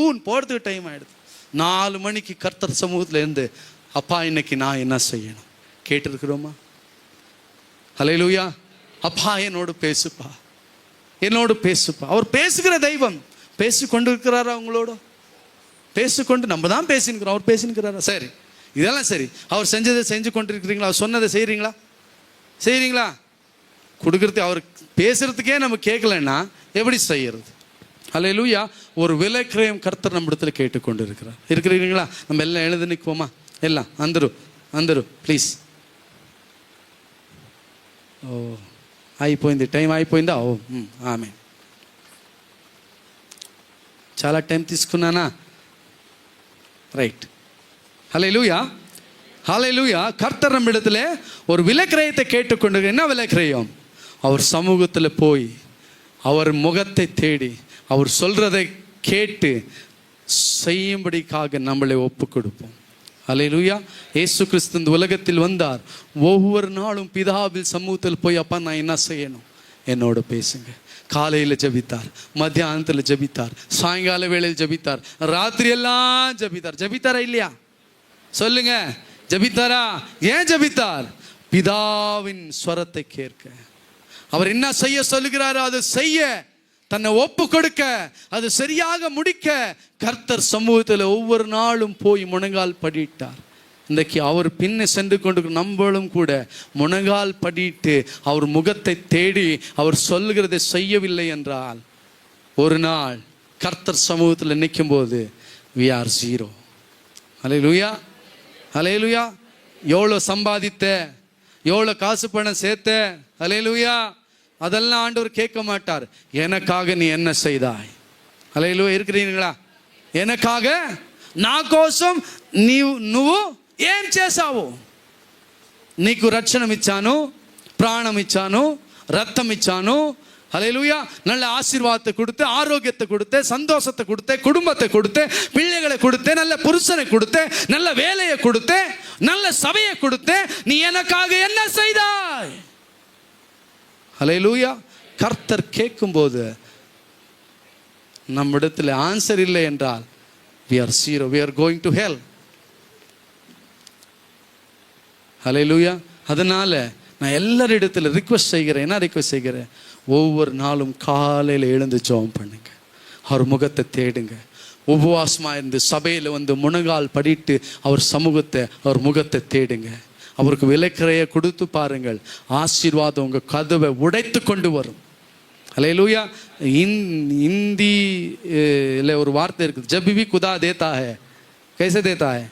ஊன் போடுறதுக்கு டைம் ஆயிடுது. 4 மணிக்கு கர்த்தர் சமூகத்தில் இருந்து அப்பா இன்னைக்கு நான் என்ன செய்யணும் கேட்டிருக்கிறோமா? ஹல்லேலூயா. அப்பா என்னோடு பேசுப்பா, என்னோடு பேசுப்பா. அவர் பேசுகிற தெய்வம். பேசிக்கொண்டு இருக்கிறாரா? அவங்களோட பேசிக்கொண்டு நம்ம தான் பேசினுக்கிறோம், அவர் பேசினுக்கிறாரா? சரி, இதெல்லாம் சரி. அவர் செஞ்சதை செஞ்சு கொண்டு இருக்கிறீங்களா? அவர் சொன்னதை செய்கிறீங்களா? கொடுக்கறது அவர் பேசுறதுக்கே நம்ம கேட்கலன்னா எப்படி செய்யறது? ஹல்லேலூயா. ஒரு விலைக்கிரயம் கர்த்தர் நம்ம இடத்துல கேட்டுக்கொண்டு இருக்கிறீங்களா? நம்ம எல்லாம் எழுந்து நிற்போமா? எல்லாம் అందరూ ప్లీజ్. అయిపోయింది, టైం అయిపోయిందా? ఆమె చాలా టైం తీసుకున్నానా? ரைட். ஹல்லேலூயா. கர்த்தர் நம்ம இடத்துல ஒரு விலைக்கிரயத்தை கேட்டுக்கொண்டு, என்ன விலைக்கிரயம்? அவர் சமூகத்தில் போய் அவர் முகத்தை தேடி அவர் சொல்றதை கேட்டு செய்யும்படிக்காக நம்மளை ஒப்பு கொடுப்போம். ஹல்லேலூயா. இயேசு கிறிஸ்து இந்த உலகத்தில் வந்தார். ஒவ்வொரு நாளும் பிதாவில் சமூகத்தில் போய் அப்பா நான் என்ன செய்யணும் என்னோட பேசுங்க. காலையில் ஜபித்தார், மத்தியானத்தில் ஜபித்தார், சாயங்கால வேளையில் ஜபித்தார், ராத்திரி எல்லாம் ஜபித்தாரா இல்லையா? சொல்லுங்க, ஜபித்தாரா? ஏன் ஜபித்தார்? பிதாவின் ஸ்வரத்தை கேட்க. அவர் என்ன செய்ய சொல்லுகிறாரோ அதை செய்ய, தன்னை ஒப்பு கொடுக்க, அது சரியாக முடிக்க கர்த்தர் சமூகத்தில் ஒவ்வொரு நாளும் போய் முழங்கால் படிட்டார். இன்றைக்கு அவர் பின்ன சென்று கொண்டு நம்மளும் கூட முழங்கால் படிட்டு அவர் முகத்தை தேடி அவர் சொல்லுகிறதை செய்யவில்லை என்றால் ஒரு நாள் கர்த்தர் சமூகத்தில் நிற்கும் போது we are zero. ஹல்லேலூயா. ஹல்லேலூயா. எவ்வளோ சம்பாதித்த, எவ்வளோ காசு பணம் சேர்த்த, ஹல்லேலூயா, அதெல்லாம் ஆண்டவர் கேட்க மாட்டார். எனக்காக நீ என்ன செய்தாய்? హల్లెలూయా. இருக்கிறீங்களா? எனக்காக నా కోసం నువ్వు ఏం చేశావు? నీకు రక్షణ ఇచ్చాను, ప్రాణం ఇచ్చాను, రక్తం ఇచ్చాను. ஹல்லேலூயா. நல்ல ஆசீர்வாதத்தை கொடுத்து, ஆரோக்கியத்தை கொடுத்து, சந்தோஷத்தை கொடுத்து, குடும்பத்தை கொடுத்து, பிள்ளைகளை கொடுத்து, நல்ல புருஷனை கொடுத்து, நல்ல வேலையை கொடுத்து, நல்ல சபையை கொடுத்தேன், நீ எனக்காக என்ன செய்தாய்? ஹல்லேலூயா. கர்த்தர் கேட்கும்போது நம்மிடத்தில் ஆன்சர் இல்லை என்றால் we are zero, we are going to hell. ஹல்லேலூயா. அதனால நான் எல்லாரிடத்தில் ரிக்வெஸ்ட் செய்கிறேன். என்ன ரிக்வெஸ்ட் செய்கிறேன்? ஒவ்வொரு நாளும் காலையில் எழுந்து ஜெபம் பண்ணுங்க, அவர் முகத்தை தேடுங்க. உபவாசமாக இருந்து சபையில் வந்து முழங்கால் படிட்டு அவர் சமூகத்தை, அவர் முகத்தை தேடுங்க. அவருக்கு விலைக்கிறைய கொடுத்து பாருங்கள். ஆசீர்வாதம் உங்கள் கதவை உடைத்து கொண்டு வரும். ஹல்லேலூயா. हिंदी ஒரு வார்த்தை இருக்குது, जब भी खुदा देता है कैसे देता है?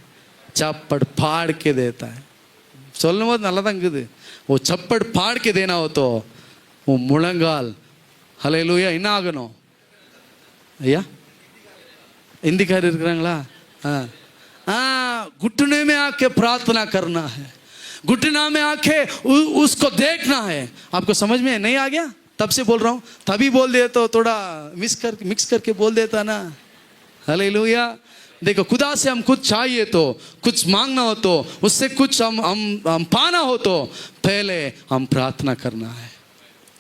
चप्पड़ फाड़ के देता है. சொல்லும் போது நல்லா தான் இருக்குது. ஓ चप्पड़ फाड़ के देना हो तो वो முழங்கால் ஹல்லேலூயா என்ன ஆகணும்? ஐயா हिंदीக்காரர் இருக்கிறாங்களா? घुटने में आके प्रार्थना करना है, घुटना में आके उसको देखना है. आपको समझ में नहीं आ गया? तब से बोल रहा हूँ, तभी बोल दिया तो थोड़ा मिक्स करके बोल देता ना. हालेलुया. देखो, खुदा से हम कुछ चाहिए तो, कुछ मांगना हो तो, उससे कुछ हम पाना हो तो पहले हम प्रार्थना करना है.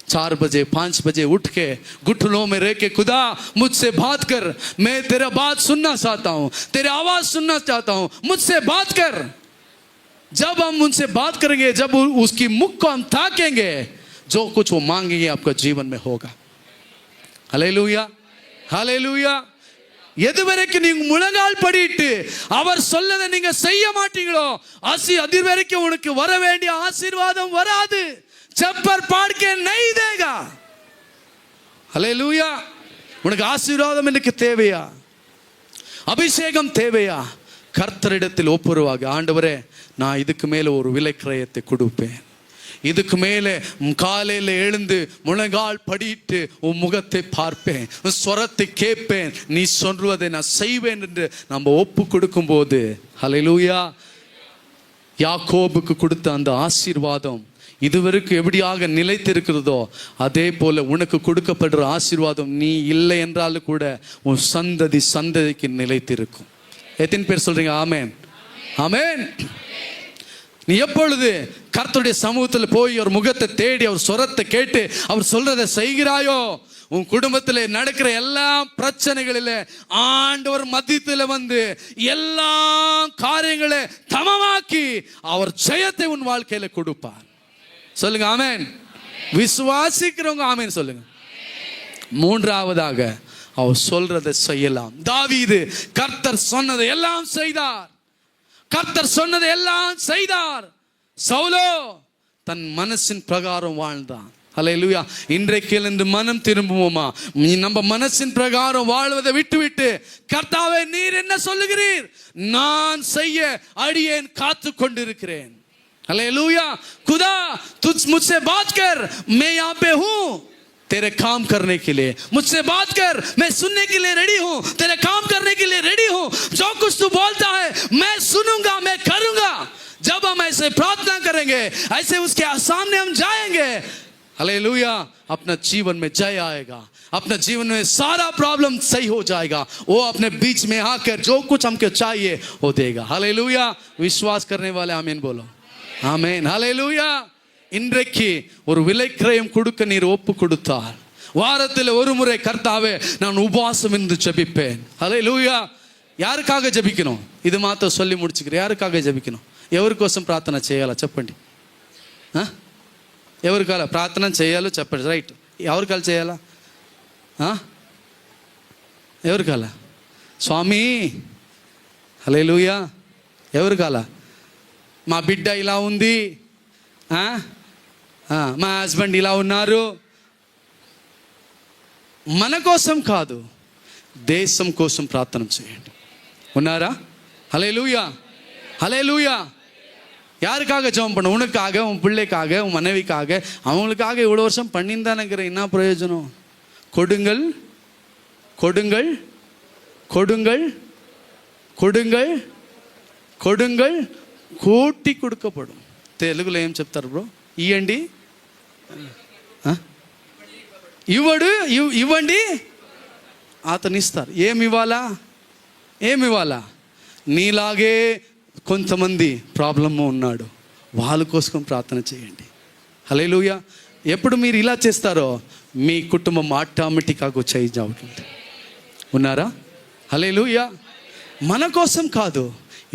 4 बजे 5 बजे उठ के घुटनों में रह के, खुदा मुझसे बात कर, मैं तेरा बात सुनना चाहता हूँ, तेरी आवाज सुनना चाहता हूँ, मुझसे बात कर. जब हम उनसे बात करेंगे, जब उसकी मुख को हम ताकेंगे, जो कुछ वो मांगेंगे आपका जीवन में होगा. ஹல்லேலூயா. ஹல்லேலூயா. எதுவரைக்கும் நீங்க முழங்கால் படிட்டு அவர் சொல்லதை நீங்க செய்ய மாட்டீங்களோ, அது வரைக்கும் உனக்கு வர வேண்டிய ஆசீர்வாதம் வராது. चप्पड़ फाड़ के नहीं देगा. ஹல்லேலூயா. உனக்கு ஆசீர்வாதம் எனக்கு தேவையா? அபிஷேகம் தேவையா? கர்த்தரிடத்தில் ஒப்புரவாக, ஆண்டவரே நான் இதுக்கு மேலே ஒரு விலைக்கிரயத்தை கொடுப்பேன், இதுக்கு மேலே காலையில் எழுந்து முழங்கால் படிட்டு உன் முகத்தை பார்ப்பேன், உன் ஸ்வரத்தை கேட்பேன், நீ சொல்வதை நான் செய்வேன் என்று நம்ம ஒப்பு கொடுக்கும் போது, ஹல்லேலூயா, யாக்கோபுக்கு கொடுத்த அந்த ஆசீர்வாதம் இதுவரைக்கும் எப்படியாக நிலைத்திருக்கிறதோ அதே போல உனக்கு கொடுக்கப்படுற ஆசீர்வாதம் நீ இல்லை என்றாலும் கூட உன் சந்ததிக்கு நிலைத்திருக்கும். எத்தனை பேர் சொல்றீங்க ஆமென்? ஆமென். நீ எப்பொழுது கர்த்தருடைய சமூகத்தில் போய் அவர் முகத்தை தேடி அவர் சொரத்தை கேட்டு அவர் சொல்றதை செய்கிறாயோ, உன் குடும்பத்தில் நடக்கிற எல்லா பிரச்சனைகளில் ஆண்டவர் மத்தியத்தில் வந்து எல்லா காரியங்களை தமமாக்கி அவர் ஜெயத்தை உன் வாழ்க்கையில கொடுப்பார். சொல்லுங்க ஆமென். விசுவாசிக்கிறவங்க ஆமென் சொல்லுங்க. மூன்றாவதாக அவர் சொல்றதை செய்யலாம். தாவீது கர்த்தர் சொன்னதை எல்லாம் செய்தார். கர்த்தர் சொன்னதை எல்லாம் செய்தார். சவுலோ தன் மனசின் பிரகாரம் வாழ்ந்தான். ஹல்லேலூயா. இன்றைக்கு எழுந்து மனம் திரும்புவோமா? நம்ம மனசின் பிரகாரம் வாழ்வதை விட்டுவிட்டு, கர்த்தாவே நீர் என்ன சொல்லுகிறீர், நான் செய்ய அடியேன் காத்து கொண்டிருக்கிறேன். हालेलुया. खुदा तुझ मुझसे बात कर, मैं यहाँ पे हूँ तेरे काम करने के लिए. मुझसे बात कर, मैं सुनने के लिए रेडी हूँ, तेरे काम करने के लिए रेडी हूँ. जो कुछ तू बोलता है मैं सुनूंगा, मैं करूंगा. जब हम ऐसे प्रार्थना करेंगे, ऐसे उसके सामने हम जाएंगे, हालेलुया, अपना जीवन में जय आएगा. अपना जीवन में सारा प्रॉब्लम सही हो जाएगा. वो अपने बीच में आकर जो कुछ हमको चाहिए वो देगा. हालेलुया. विश्वास करने वाले आमीन बोलो. ஆமென். ஹல்லேலூயா. இன்றைக்கு ஒரு விலைக்கிரயம் கொடுக்க நீர் ஒப்பு கொடுத்தார். வாரத்தில் ஒரு முறை கர்த்தாவே நான் உபவாசம் இருந்து ஜெபிப்பேன். ஹல்லேலூயா. யாருக்காக ஜெபிக்கணும்? இது மாத்த சொல்லி முடிச்சுக்கிறேன். யாருக்காக ஜெபிக்கணும்? ఎవరికోసం ప్రార్థన చేయాలా చెప్పండి? ఎవరికాల ప్రార్థన చేయాలో చెప్పండి. రైట్. ఎవరికాల చేయాలా? ఎవరికాల? స్వామి హల్లేలూయా. ఎవరికాల? మా బిడ్డ ఇలా ఉంది, మా హస్బెండ్ ఇలా ఉన్నారు. మన కోసం కాదు, தேசம் కోసం ప్రార్థన చేయండి. ఉన్నారా? ஹல்லேலூயா. ஹல்லேலூயா. யாருக்காக ஜெபம் பண்ண? உனக்காக, உன் பிள்ளைக்காக, உன் மனைவிக்காக, அவங்களுக்காக இவ்வளோ வருஷம் பண்ணியிருந்தானுங்கிற என்ன பிரயோஜனம்? கொடுங்கள் கொடுங்கள் கொடுங்கள் கொடுங்கள் கொடுங்கள் కోటి கொடுக்கப்படும். తెలుగులో ఏం చెప్తారు బ్రో? ఇవ్వండి, ఇవ్వండి, అతను ఇస్తారు. ఏమి ఇవ్వాలా? నీలాగే కొంతమంది ప్రాబ్లము ఉన్నాడు, వాళ్ళ కోసం ప్రార్థన చేయండి. హల్లెలూయా. ఎప్పుడు మీరు ఇలా చేస్తారో మీ కుటుంబం ఆటోమేటిక్గా చేంజ్ అవుతుంది. ఉన్నారా? హల్లెలూయా. మన కోసం కాదు,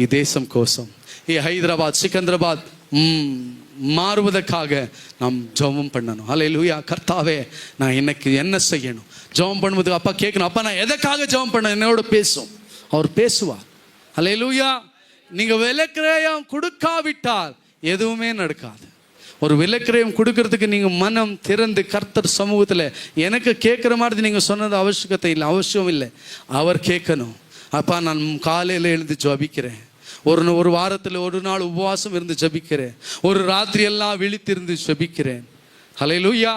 ఈ దేశం కోసం. ఈ హైదరాబాద్ సికింద్రాబాద్ மாறுவதற்காக நாம் ஜெபம் பண்ணணும். ஹல்லேலூயா. கர்த்தாவே, நான் இன்னைக்கு என்ன செய்யணும்? ஜெபம் பண்ணும்போது அப்பா கேட்கணும், அப்பா நான் எதற்காக ஜெபம் பண்ண, என்னோட பேசும். அவர் பேசுவார். ஹல்லேலூயா. நீங்கள் விலைக்கிரயம் கொடுக்காவிட்டால் எதுவுமே நடக்காது. ஒரு விலைக்கிரயம் கொடுக்கறதுக்கு நீங்கள் மனம் திறந்து கர்த்தர் சமூகத்தில் எனக்கு கேட்குற மாதிரி நீங்கள் சொன்னது அவசியத்தை இல்லை, அவசியம் இல்லை. அவர் கேட்கணும், அப்பா நான் காலையில் எழுந்து ஜெபிக்கிறேன், ஒரு வாரத்தில் ஒரு நாள் உபவாசம் இருந்து ஜெபிக்கிறேன், ஒரு ராத்திரி எல்லாம் விழித்திருந்து ஜெபிக்கிறேன். ஹல்லேலூயா.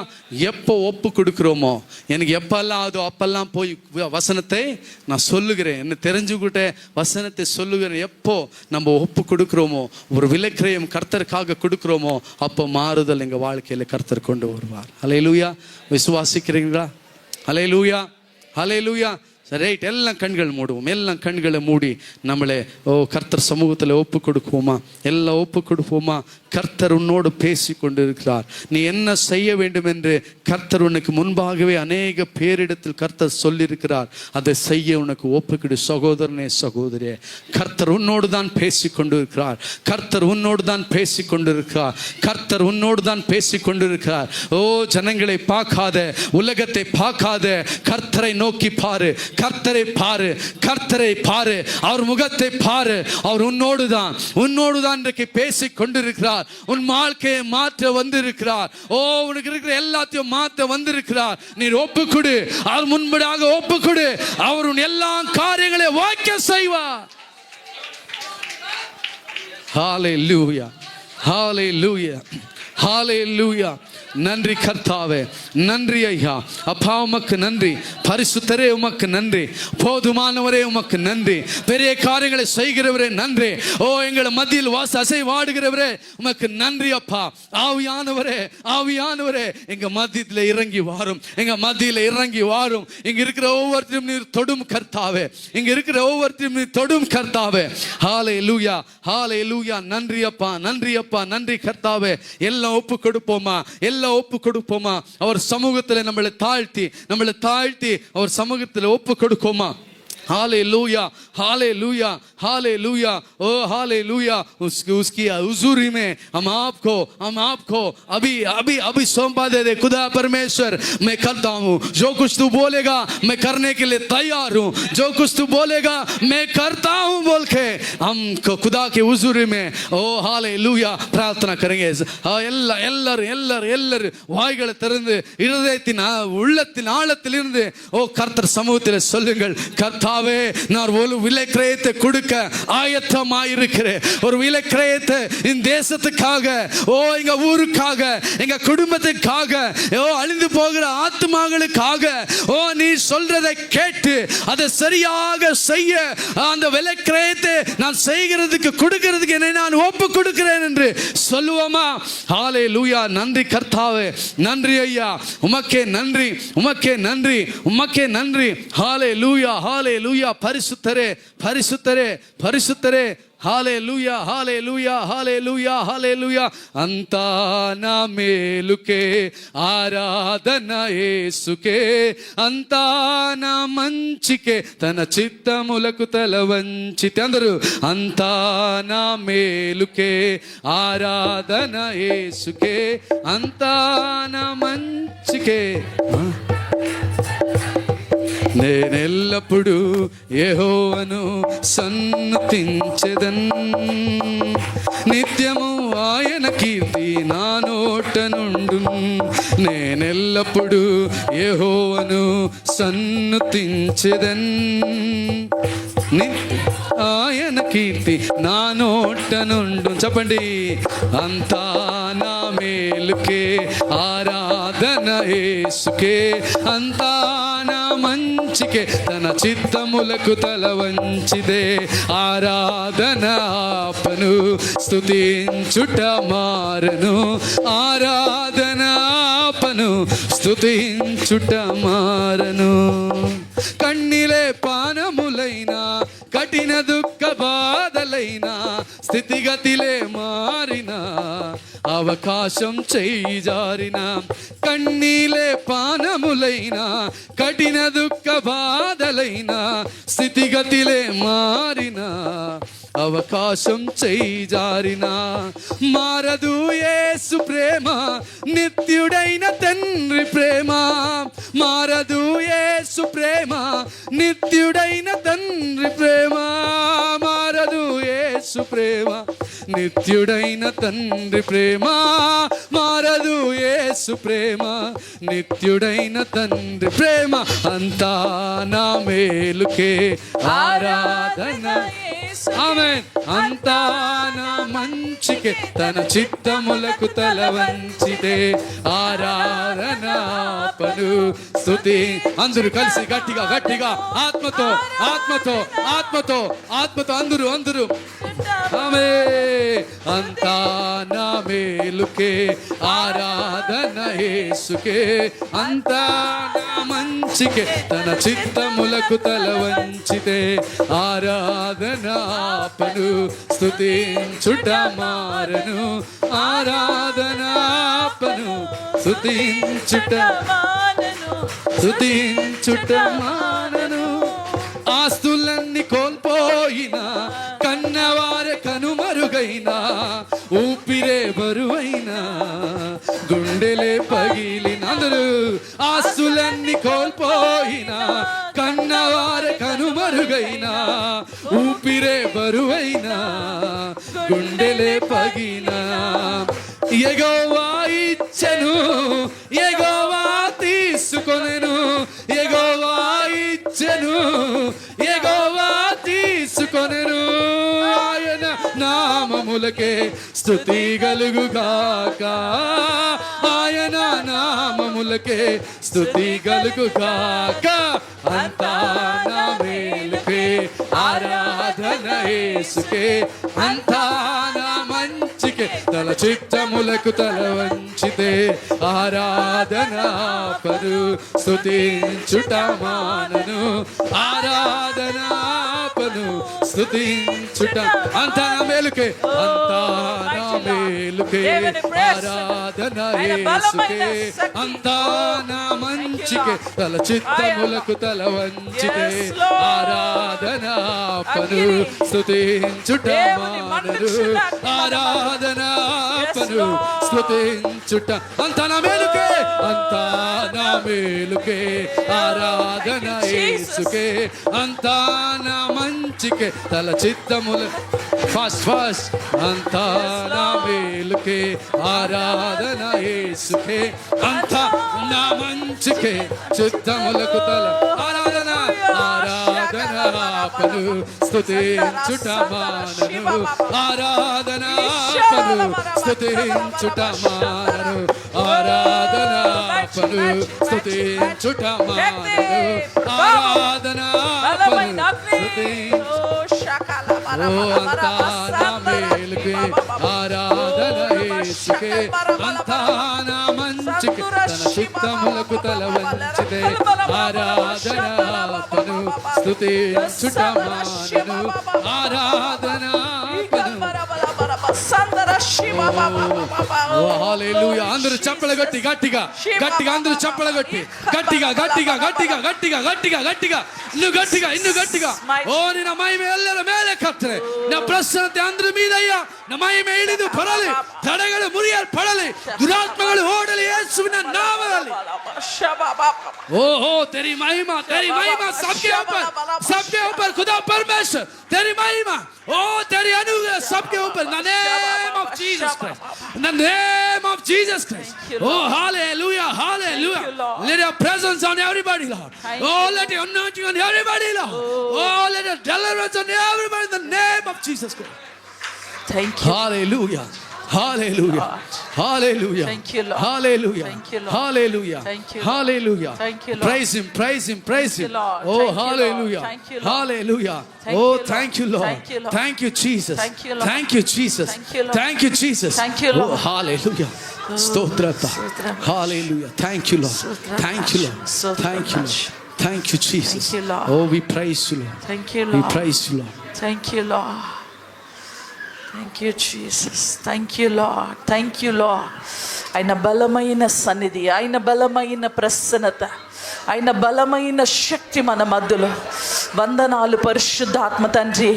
எப்போ ஒப்பு கொடுக்குறோமோ, எனக்கு எப்பெல்லாம் அதோ அப்பெல்லாம் போய் வசனத்தை நான் சொல்லுகிறேன், என்ன தெரிஞ்சுக்கிட்ட வசனத்தை சொல்லுகிறேன். எப்போ நம்ம ஒப்பு கொடுக்குறோமோ, ஒரு விலைக்கிரயம் கர்த்தருக்காக கொடுக்குறோமோ, அப்போ மாறுதல் எங்கள் வாழ்க்கையில் கர்த்தர் கொண்டு வருவார். ஹல்லேலூயா. விசுவாசிக்கிறீங்களா? ஹல்லேலூயா. ஹல்லேலூயா. ரைட். எல்லாம் கண்கள் மூடுவோம். எல்லாம் கண்களை மூடி நம்மளே கர்த்தர் சமூகத்தில் ஒப்பு கொடுப்போமா? எல்லாம் ஒப்பு கொடுப்போமா? கர்த்தர் உன்னோடு பேசி கொண்டு இருக்கிறார். நீ என்ன செய்ய வேண்டும் என்று கர்த்தர் உனக்கு முன்பாகவே அநேக பேரிடத்தில் கர்த்தர் சொல்லியிருக்கிறார். அதை செய்ய உனக்கு ஒப்புக்கிடு சகோதரனே, சகோதரியே. கர்த்தர் உன்னோடு தான் பேசி கொண்டு இருக்கிறார். கர்த்தர் உன்னோடு தான் பேசி கொண்டு இருக்கிறார். கர்த்தர் உன்னோடு தான் பேசி கொண்டு இருக்கிறார். ஜனங்களை பார்க்காத, உலகத்தை பார்க்காத, கர்த்தரை நோக்கி பாரு, கர்த்தரை பாரு, கர்த்தரை பாரு, அவர் முகத்தை பாரு. அவர் உன்னோடு தான் இன்றைக்கு பேசி கொண்டிருக்கிறார். உன் வாழ்க்கையை மாற்ற வந்திருக்கிறார். உனக்கு இருக்கிற எல்லாத்தையும் மாற்ற வந்திருக்கிறார். நீ ஒப்புக்கொடு, அவர் முன்பதாக ஒப்புக்கொடு, அவர் உன் எல்லா காரியங்களை வாய்க்க செய்வார். ஹல்லேலூயா. ஹல்லேலூயா. ஹல்லேலூயா. நன்றி கர்த்தாவே, நன்றி ஐயா. அப்பா உமக்கு நன்றி, பரிசுத்தரே உமக்கு நன்றி, போதுமானவரே உமக்கு நன்றி, பெரிய காரியங்களை செய்கிறவரே நன்றி. எங்களை மத்தியில் அசைவாடுகிறவரே உமக்கு நன்றி அப்பா. ஆவியானவரே, ஆவியானவரே எங்க மத்தியில் இறங்கி வாரும், எங்க மத்தியில் இறங்கி வாரும். இங்க இருக்கிற ஒவ்வொருத்தரும் நீர் தொடும் கர்த்தாவே, இங்க இருக்கிற ஒவ்வொருத்தரும் நீர் தொடும் கர்த்தாவே. ஹல்லேலூயா. ஹல்லேலூயா. நன்றி அப்பா, நன்றி அப்பா, நன்றி கர்த்தாவே. எல்லாம் ஒப்பு கொடுப்போமா? எல்லாம் ஒப்பு கொடுப்போமா? அவர் சமூகத்தில் நம்மளை தாழ்த்தி அவர் சமூகத்தில் ஒப்பு கொடுப்போமா? हालेलुया, हालेलुया, हालेलुया, ओ हालेलुया। उसकी हुजूरी में हम आपको अभी सौंपा दे खुदा परमेश्वर। मैं करता हूँ, जो कुछ तू बोलेगा मैं करने के लिए तैयार हूँ, जो कुछ तू बोलेगा मैं करता हूँ बोल के हम खुदा के हुजूरी में ओ हालेलुया प्रार्थना करेंगे. எல்லாரும் வாய்களை திறந்து இருதயத்தின் உள்ளத்தின் ஆழத்திலிருந்து கர்த்தர் சமூகத்தில் சொல்லுங்கள், கர்த்தாவே நான் ஒரு விலைக்கிரயத்தை கொடுக்க ஆயத்தமாயிருக்கிறேன். ஒரு விலைக்கிரயத்தை இந்த தேசத்துக்காக, எங்க ஊருக்காக, எங்க குடும்பத்துக்காக, அழிந்து போகிற ஆத்மாக்களுக்காக நீ சொல்றதை கேட்டு அதை சரியாக செய்ய அந்த விலைக்கிரயத்தை நான் செய்கிறதுக்கு கொடுக்கிறதுக்கு என்னை நான் ஒப்பு கொடுக்கிறேன் என்று சொல்லுவோமா? ஹல்லேலூயா. நன்றி கர்த்தாவே, நன்றி ஐயா, உமக்கே நன்றி, உமக்கே நன்றி, உமக்கே நன்றி. ஹல்லேலூயா, ஹல்லேலூயா. பரிசுத்தரே, பரிசுத்தரே, பரிசுத்தரே. Hallelujah, hallelujah, hallelujah, hallelujah. अंता ना मेलुके आराधना येसुके, अंता ना मंचिके तन चित्तमुలకు తల వంచితే అందరూ अंता ना मेलुके आराधना येसुके, अंता ना मंचिके. నేనెల్లప్పుడు యెహోవాను సన్నుతించెదన్, నిత్యము ఆయన కీర్తి నా నోట నుండు. నేనెల్లప్పుడు యెహోవాను సన్నుతించెదన్, ఆయన కీర్తి నా నోట నుండు. చెప్పండి. అంతా నా మేలుకే ఆరాధన యేసుకే, అంతా నా మంచికే తన చిత్తములకు తల వంచిదే. ఆరాధన ఆపను, స్తుతించుట మారను. ఆరాధన ఆపను, స్తుతించుట మారను. కన్నిలే పానములైన కఠిన దుఃఖ బాధలైనా స్థితిగతిలే మారినా అవకాశం చేయి జారిన కన్నీలే పానములైనా కఠిన దుఃఖ బాధలైనా స్థితిగతిలే మారినా అవకాశం చేయి జారిన మారదు యేసు ప్రేమ నిత్యుడైన తండ్రి ప్రేమ మారదు యేసు ప్రేమ నిత్యుడైన తండ్రి ప్రేమ మారదు యేసు ప్రేమ నిత్యుడైన తండ్రి ప్రేమ మారదు యేసు ప్రేమ నిత్యుడైన తండ్రి ప్రేమ అంతా నా మేలుకే ఆరాధన ఆమేన్ అంతా నా మంచికే తన చిత్తములకు తల వంచితే ఆరాధన పను స్తుతి అందరూ కలిసి గట్టిగా గట్టిగా ఆత్మతో ఆత్మతో ఆత్మతో ఆత్మతో అందరూ ఆమేన్ అంతా నా మేలుకే ఆరాధన యేసుకే అంతా నా మంచికే తన చిత్తములకు తల వంచితే ఆరాధన ఆపను స్తుతించుట మారను ఆరాధన ఆపను స్తుతించుట మానను ఆస్తులన్నీ కోల్పోయినా కన్నవారే కనుమరుగైనా ఊపిరే బరువైనా గుండెలే పగిలిన అందరూ ఆస్తులన్నీ కోల్పోయినా కన్నవారే కనుమరుగైనా ఊపిరే బరువైనా గుండెలే పగినా యెహోవా ఇచ్చెను యెహోవా తీసుకొనెను యెహోవా ఇచ్చెను యెహోవా తీసుకొనెను ఆయన నామములకే స్తుతి కలుగుగాక ఆయన నామములకే స్తుతి కలుగుగాక అంతా నా మేలుకే ఆరాధన యేసుకే అంతా నా మంచికే తల చిత్తములకు తల వంచితే ఆరాధన పరు స్తుతించుట మానను ఆరాధన పను స్తుతించుట అంతా నా మేలుకే అంతా నా మేలుకే ఆరాధన యేసుకే అంతా నా మంచికే తల చిత్తములకు తల వంచితే ఆరాధన పను స్తుతించుట మానను ఆరాధన పను స్తుతించుట అంతా నా మేలుకే అంతా నా మేలుకే ఆరాధన యేసుకే అంతా నా మంచికే తల చిత్తముల ఫస్ట్ అంతా నా మేలుకే ఆరాధన యేసుకే అంతా నా మంచికే చిత్తములకు తల ఆరాధన ఆరాధన పను స్తుతించుట మానను ఆరాధన పను స్తుతించుట మానను ఆరాధన పను స్తుతించుట మానను ఆరాధన పను అంతా నా మేలుకే ఆరాధన యేసుకే అంతా నా మంచికే తన చిత్తములకు తల వంచితే ఆరాధన పను స్తుతించుట మానను ఆరాధన పను హల్లెలూయా అందరూ చప్పలు కొట్టి గట్టిగా గట్టిగా అందరూ చప్పలు కొట్టి గట్టిగా గట్టిగా గట్టిగా గట్టిగా గట్టిగా గట్టిగా ఇನ್ನು ಗಟ್ಟಿಗ ಇನ್ನು ಗಟ್ಟಿಗ ಓ ನಿನ್ನ ಮಹಿಮೆ ಎಲ್ಲರ ಮೇಲೆ ಕರ್ತನೆ ನಿನ್ನ ಪ್ರಸನ್ನತೆ ಅಂದ್ರ ಮೀದಯ್ಯ ನಮ್ಮ ಮಹಿಮೆ ಇಳಿದು ಬರಲಿ ತಡೆಗಳು ಮುರಿಯಲ್ಪಡಲಿ ದುರಾತ್ಮಗಳು ಓಡಲಿ ಯೇಸುವಿನ ನಾಮದಲ್ಲಿ ಓಹೋ तेरी महिमा सबके ऊपर खुदा परमेश्वर तेरी महिमा ओ तेरी अनुग्रह सबके ऊपर in the name of Jesus Christ in the name of Jesus Christ oh hallelujah let your presence on everybody Lord oh let your anointing on everybody Lord oh let your deliverance on everybody in the name of Jesus Christ thank you hallelujah Hallelujah. Hallelujah. Thank you, Lord. Hallelujah. Thank you, Lord. Hallelujah. Thank you, Lord. Hallelujah. Thank you, Lord. Praise him. Praise him. Praise Thank him. you, Lord. Oh, Thank you, hallelujah. Lord. Thank you, Lord. Hallelujah. Thank Oh, you, Lord. thank you, Lord. Thank you, Lord. Thank you, Jesus. Thank you, Lord. Thank you, Jesus. Thank you, Lord. Thank you, Jesus. Thank you, Lord. Oh, hallelujah. Stotrata. Hallelujah. Thank you, Lord. Thank you, Lord. Thank you, Lord. Thank you, Jesus. Thank you, Lord. Oh, we praise you, Lord. Thank you, We Lord. praise you, Lord. Thank you, Lord. Thank you, Jesus. Thank you, Lord. Thank you, Lord. ఆయన బలమైన సన్నిధి, ఆయన బలమైన ప్రసన్నత, ఆయన బలమైన శక్తి మన మధ్యలో. వందనాలు పరిశుద్ధాత్మ తండ్రి.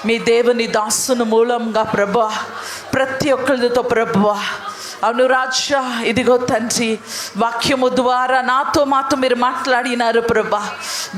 మీ దేవుని దాసుని మూలంగా ప్రభువా, ప్రతి ఒక్కరితో ప్రభువా, అవును రాజా, ఇదిగో తండ్రి, వాక్యము ద్వారా నాతో మాతో మీరు మాట్లాడినారు ప్రభా.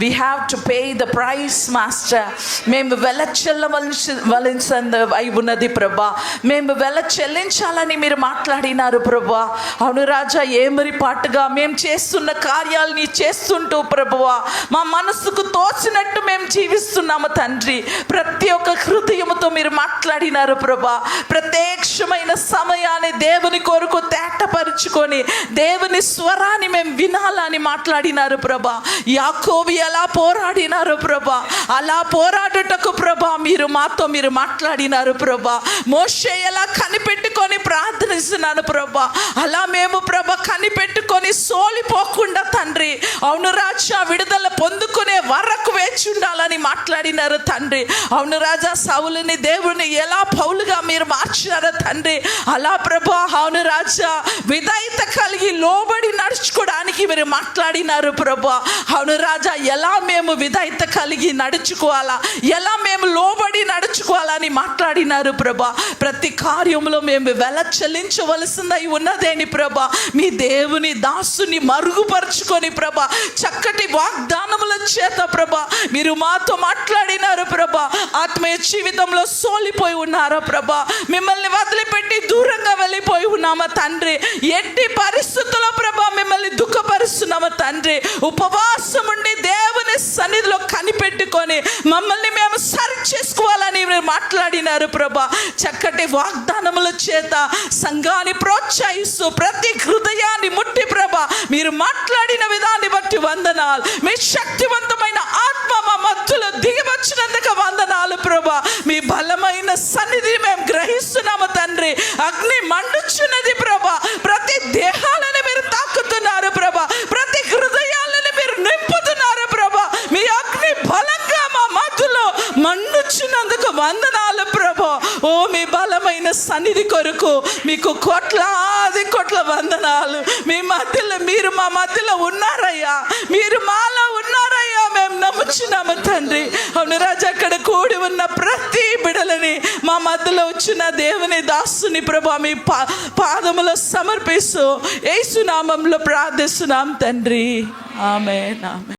We have to pay the price master. మేము వెల చెల్లవలసింది అయి ఉన్నది ప్రభా. మేము వెల చెల్లించాలని మీరు మాట్లాడినారు ప్రభా. అవును రాజా, ఏమరి పాటుగా మేము చేస్తున్న కార్యాలని చేస్తుంటూ ప్రభువా, మా మనసుకు తోచినట్టు మేము జీవిస్తున్నాము తండ్రి. ప్రతి ఒక్క హృదయముతో మీరు మాట్లాడినారు ప్రభా. ప్రత్యక్షమైన సమయాన్ని దేవుని కొరకు తేటపరుచుకొని దేవుని స్వరాన్ని మేము వినాలని మాట్లాడినారు ప్రభా. యాకోబు ఎలా పోరాడినారు ప్రభా, అలా పోరాడుటకు ప్రభా మీరు మాతో మీరు మాట్లాడినారు ప్రభా. మోషే ఎలా కనిపెట్టుకొని ప్రార్థనిస్తున్నాను ప్రభా, అలా మేము ప్రభా కనిపెట్టుకొని సోలిపోకుండా తండ్రి, అవును రాజా, విడుదల పొందుకునే వరకు వేచి ఉండాలని మాట్లాడినారు తండ్రి. అవును రాజా, సౌలుని దేవుని ఎలా పౌలుగా మీరు మార్చినారు తండ్రి, అలా ప్రభా అవును రాజా విధేయత కలిగి లోబడి నడుచుకోవడానికి మీరు మాట్లాడినారు ప్రభా. అవును రాజా, ఎలా మేము విధేయత కలిగి నడుచుకోవాలా, ఎలా మేము లోబడి నడుచుకోవాలని మాట్లాడినారు ప్రభా. ప్రతి కార్యంలో మేము వెల చెల్లించవలసిందై ఉన్నదేని ప్రభా. మీ దేవుని దాసుని మరుగుపరుచుకొని ప్రభా, చక్కటి వాగ్దానముల చేత ప్రభా మీరు మాతో మాట్లాడినారు ప్రభా. ఆత్మీయ జీవితంలో సోలిపోయి ఉన్నారా ప్రభా, మిమ్మల్ని వదిలిపెట్టి దూరంగా వెళ్ళిపోయి ఉన్నామా తండ్రి. ఎట్టి పరిస్థితుల్లో ప్రభా మిమ్మల్ని దుఃఖపరుస్తున్నామా తండ్రి. ఉపవాసం ఉండి దేవుని సన్నిధిలో కనిపెట్టుకొని మమ్మల్ని మేము సరి చేసుకోవాలని మీరు మాట్లాడినారు ప్రభా. చక్కటి వాగ్దానముల చేత సంఘాన్ని ప్రోత్సహిస్తూ ప్రతి హృదయాన్ని ముట్టి ప్రభా మీరు మాట్లాడిన విధాన్ని బట్టి వందనాలు. మీ శక్తివంతమైన ఆత్మ మా మధ్యలో దిగివచ్చినందుకు వందనాలు ప్రభా. మీ బలమైన సన్నిధిని మేము గ్రహిస్తున్నాము తండ్రి. అగ్ని మండుచున్నది ప్రభా. ప్రతి దేహాలను మీరు తాకుతున్నారు ప్రభా, ప్రతి హృదయాలను మీరు నింపుతున్నారు ప్రభా. మీ అగ్ని బలంగా మా మధ్యలో మండుచున్నందుకు వందనాలు ప్రభా. ఓ మీ బలమైన సన్నిధి కొరకు మీకు కోట్లాది కోట్ల వందనాలు. మీ మధ్యలో మీరు మా మధ్యలో ఉన్నారయ్యా, మీరు మాలో ఉన్నారయ్యా, మేము నమ్ముచున్నాము తండ్రి. అవును రాజా, అక్కడ కూడి ఉన్న ప్రతి బిడలని మా మధ్యలో వచ్చిన దేవుని దాసుని ప్రభా మీ పాదములో సమర్పిస్తూ యేసు నామములో ప్రార్థిస్తున్నాం తండ్రి. ఆమేన్, ఆమేన్.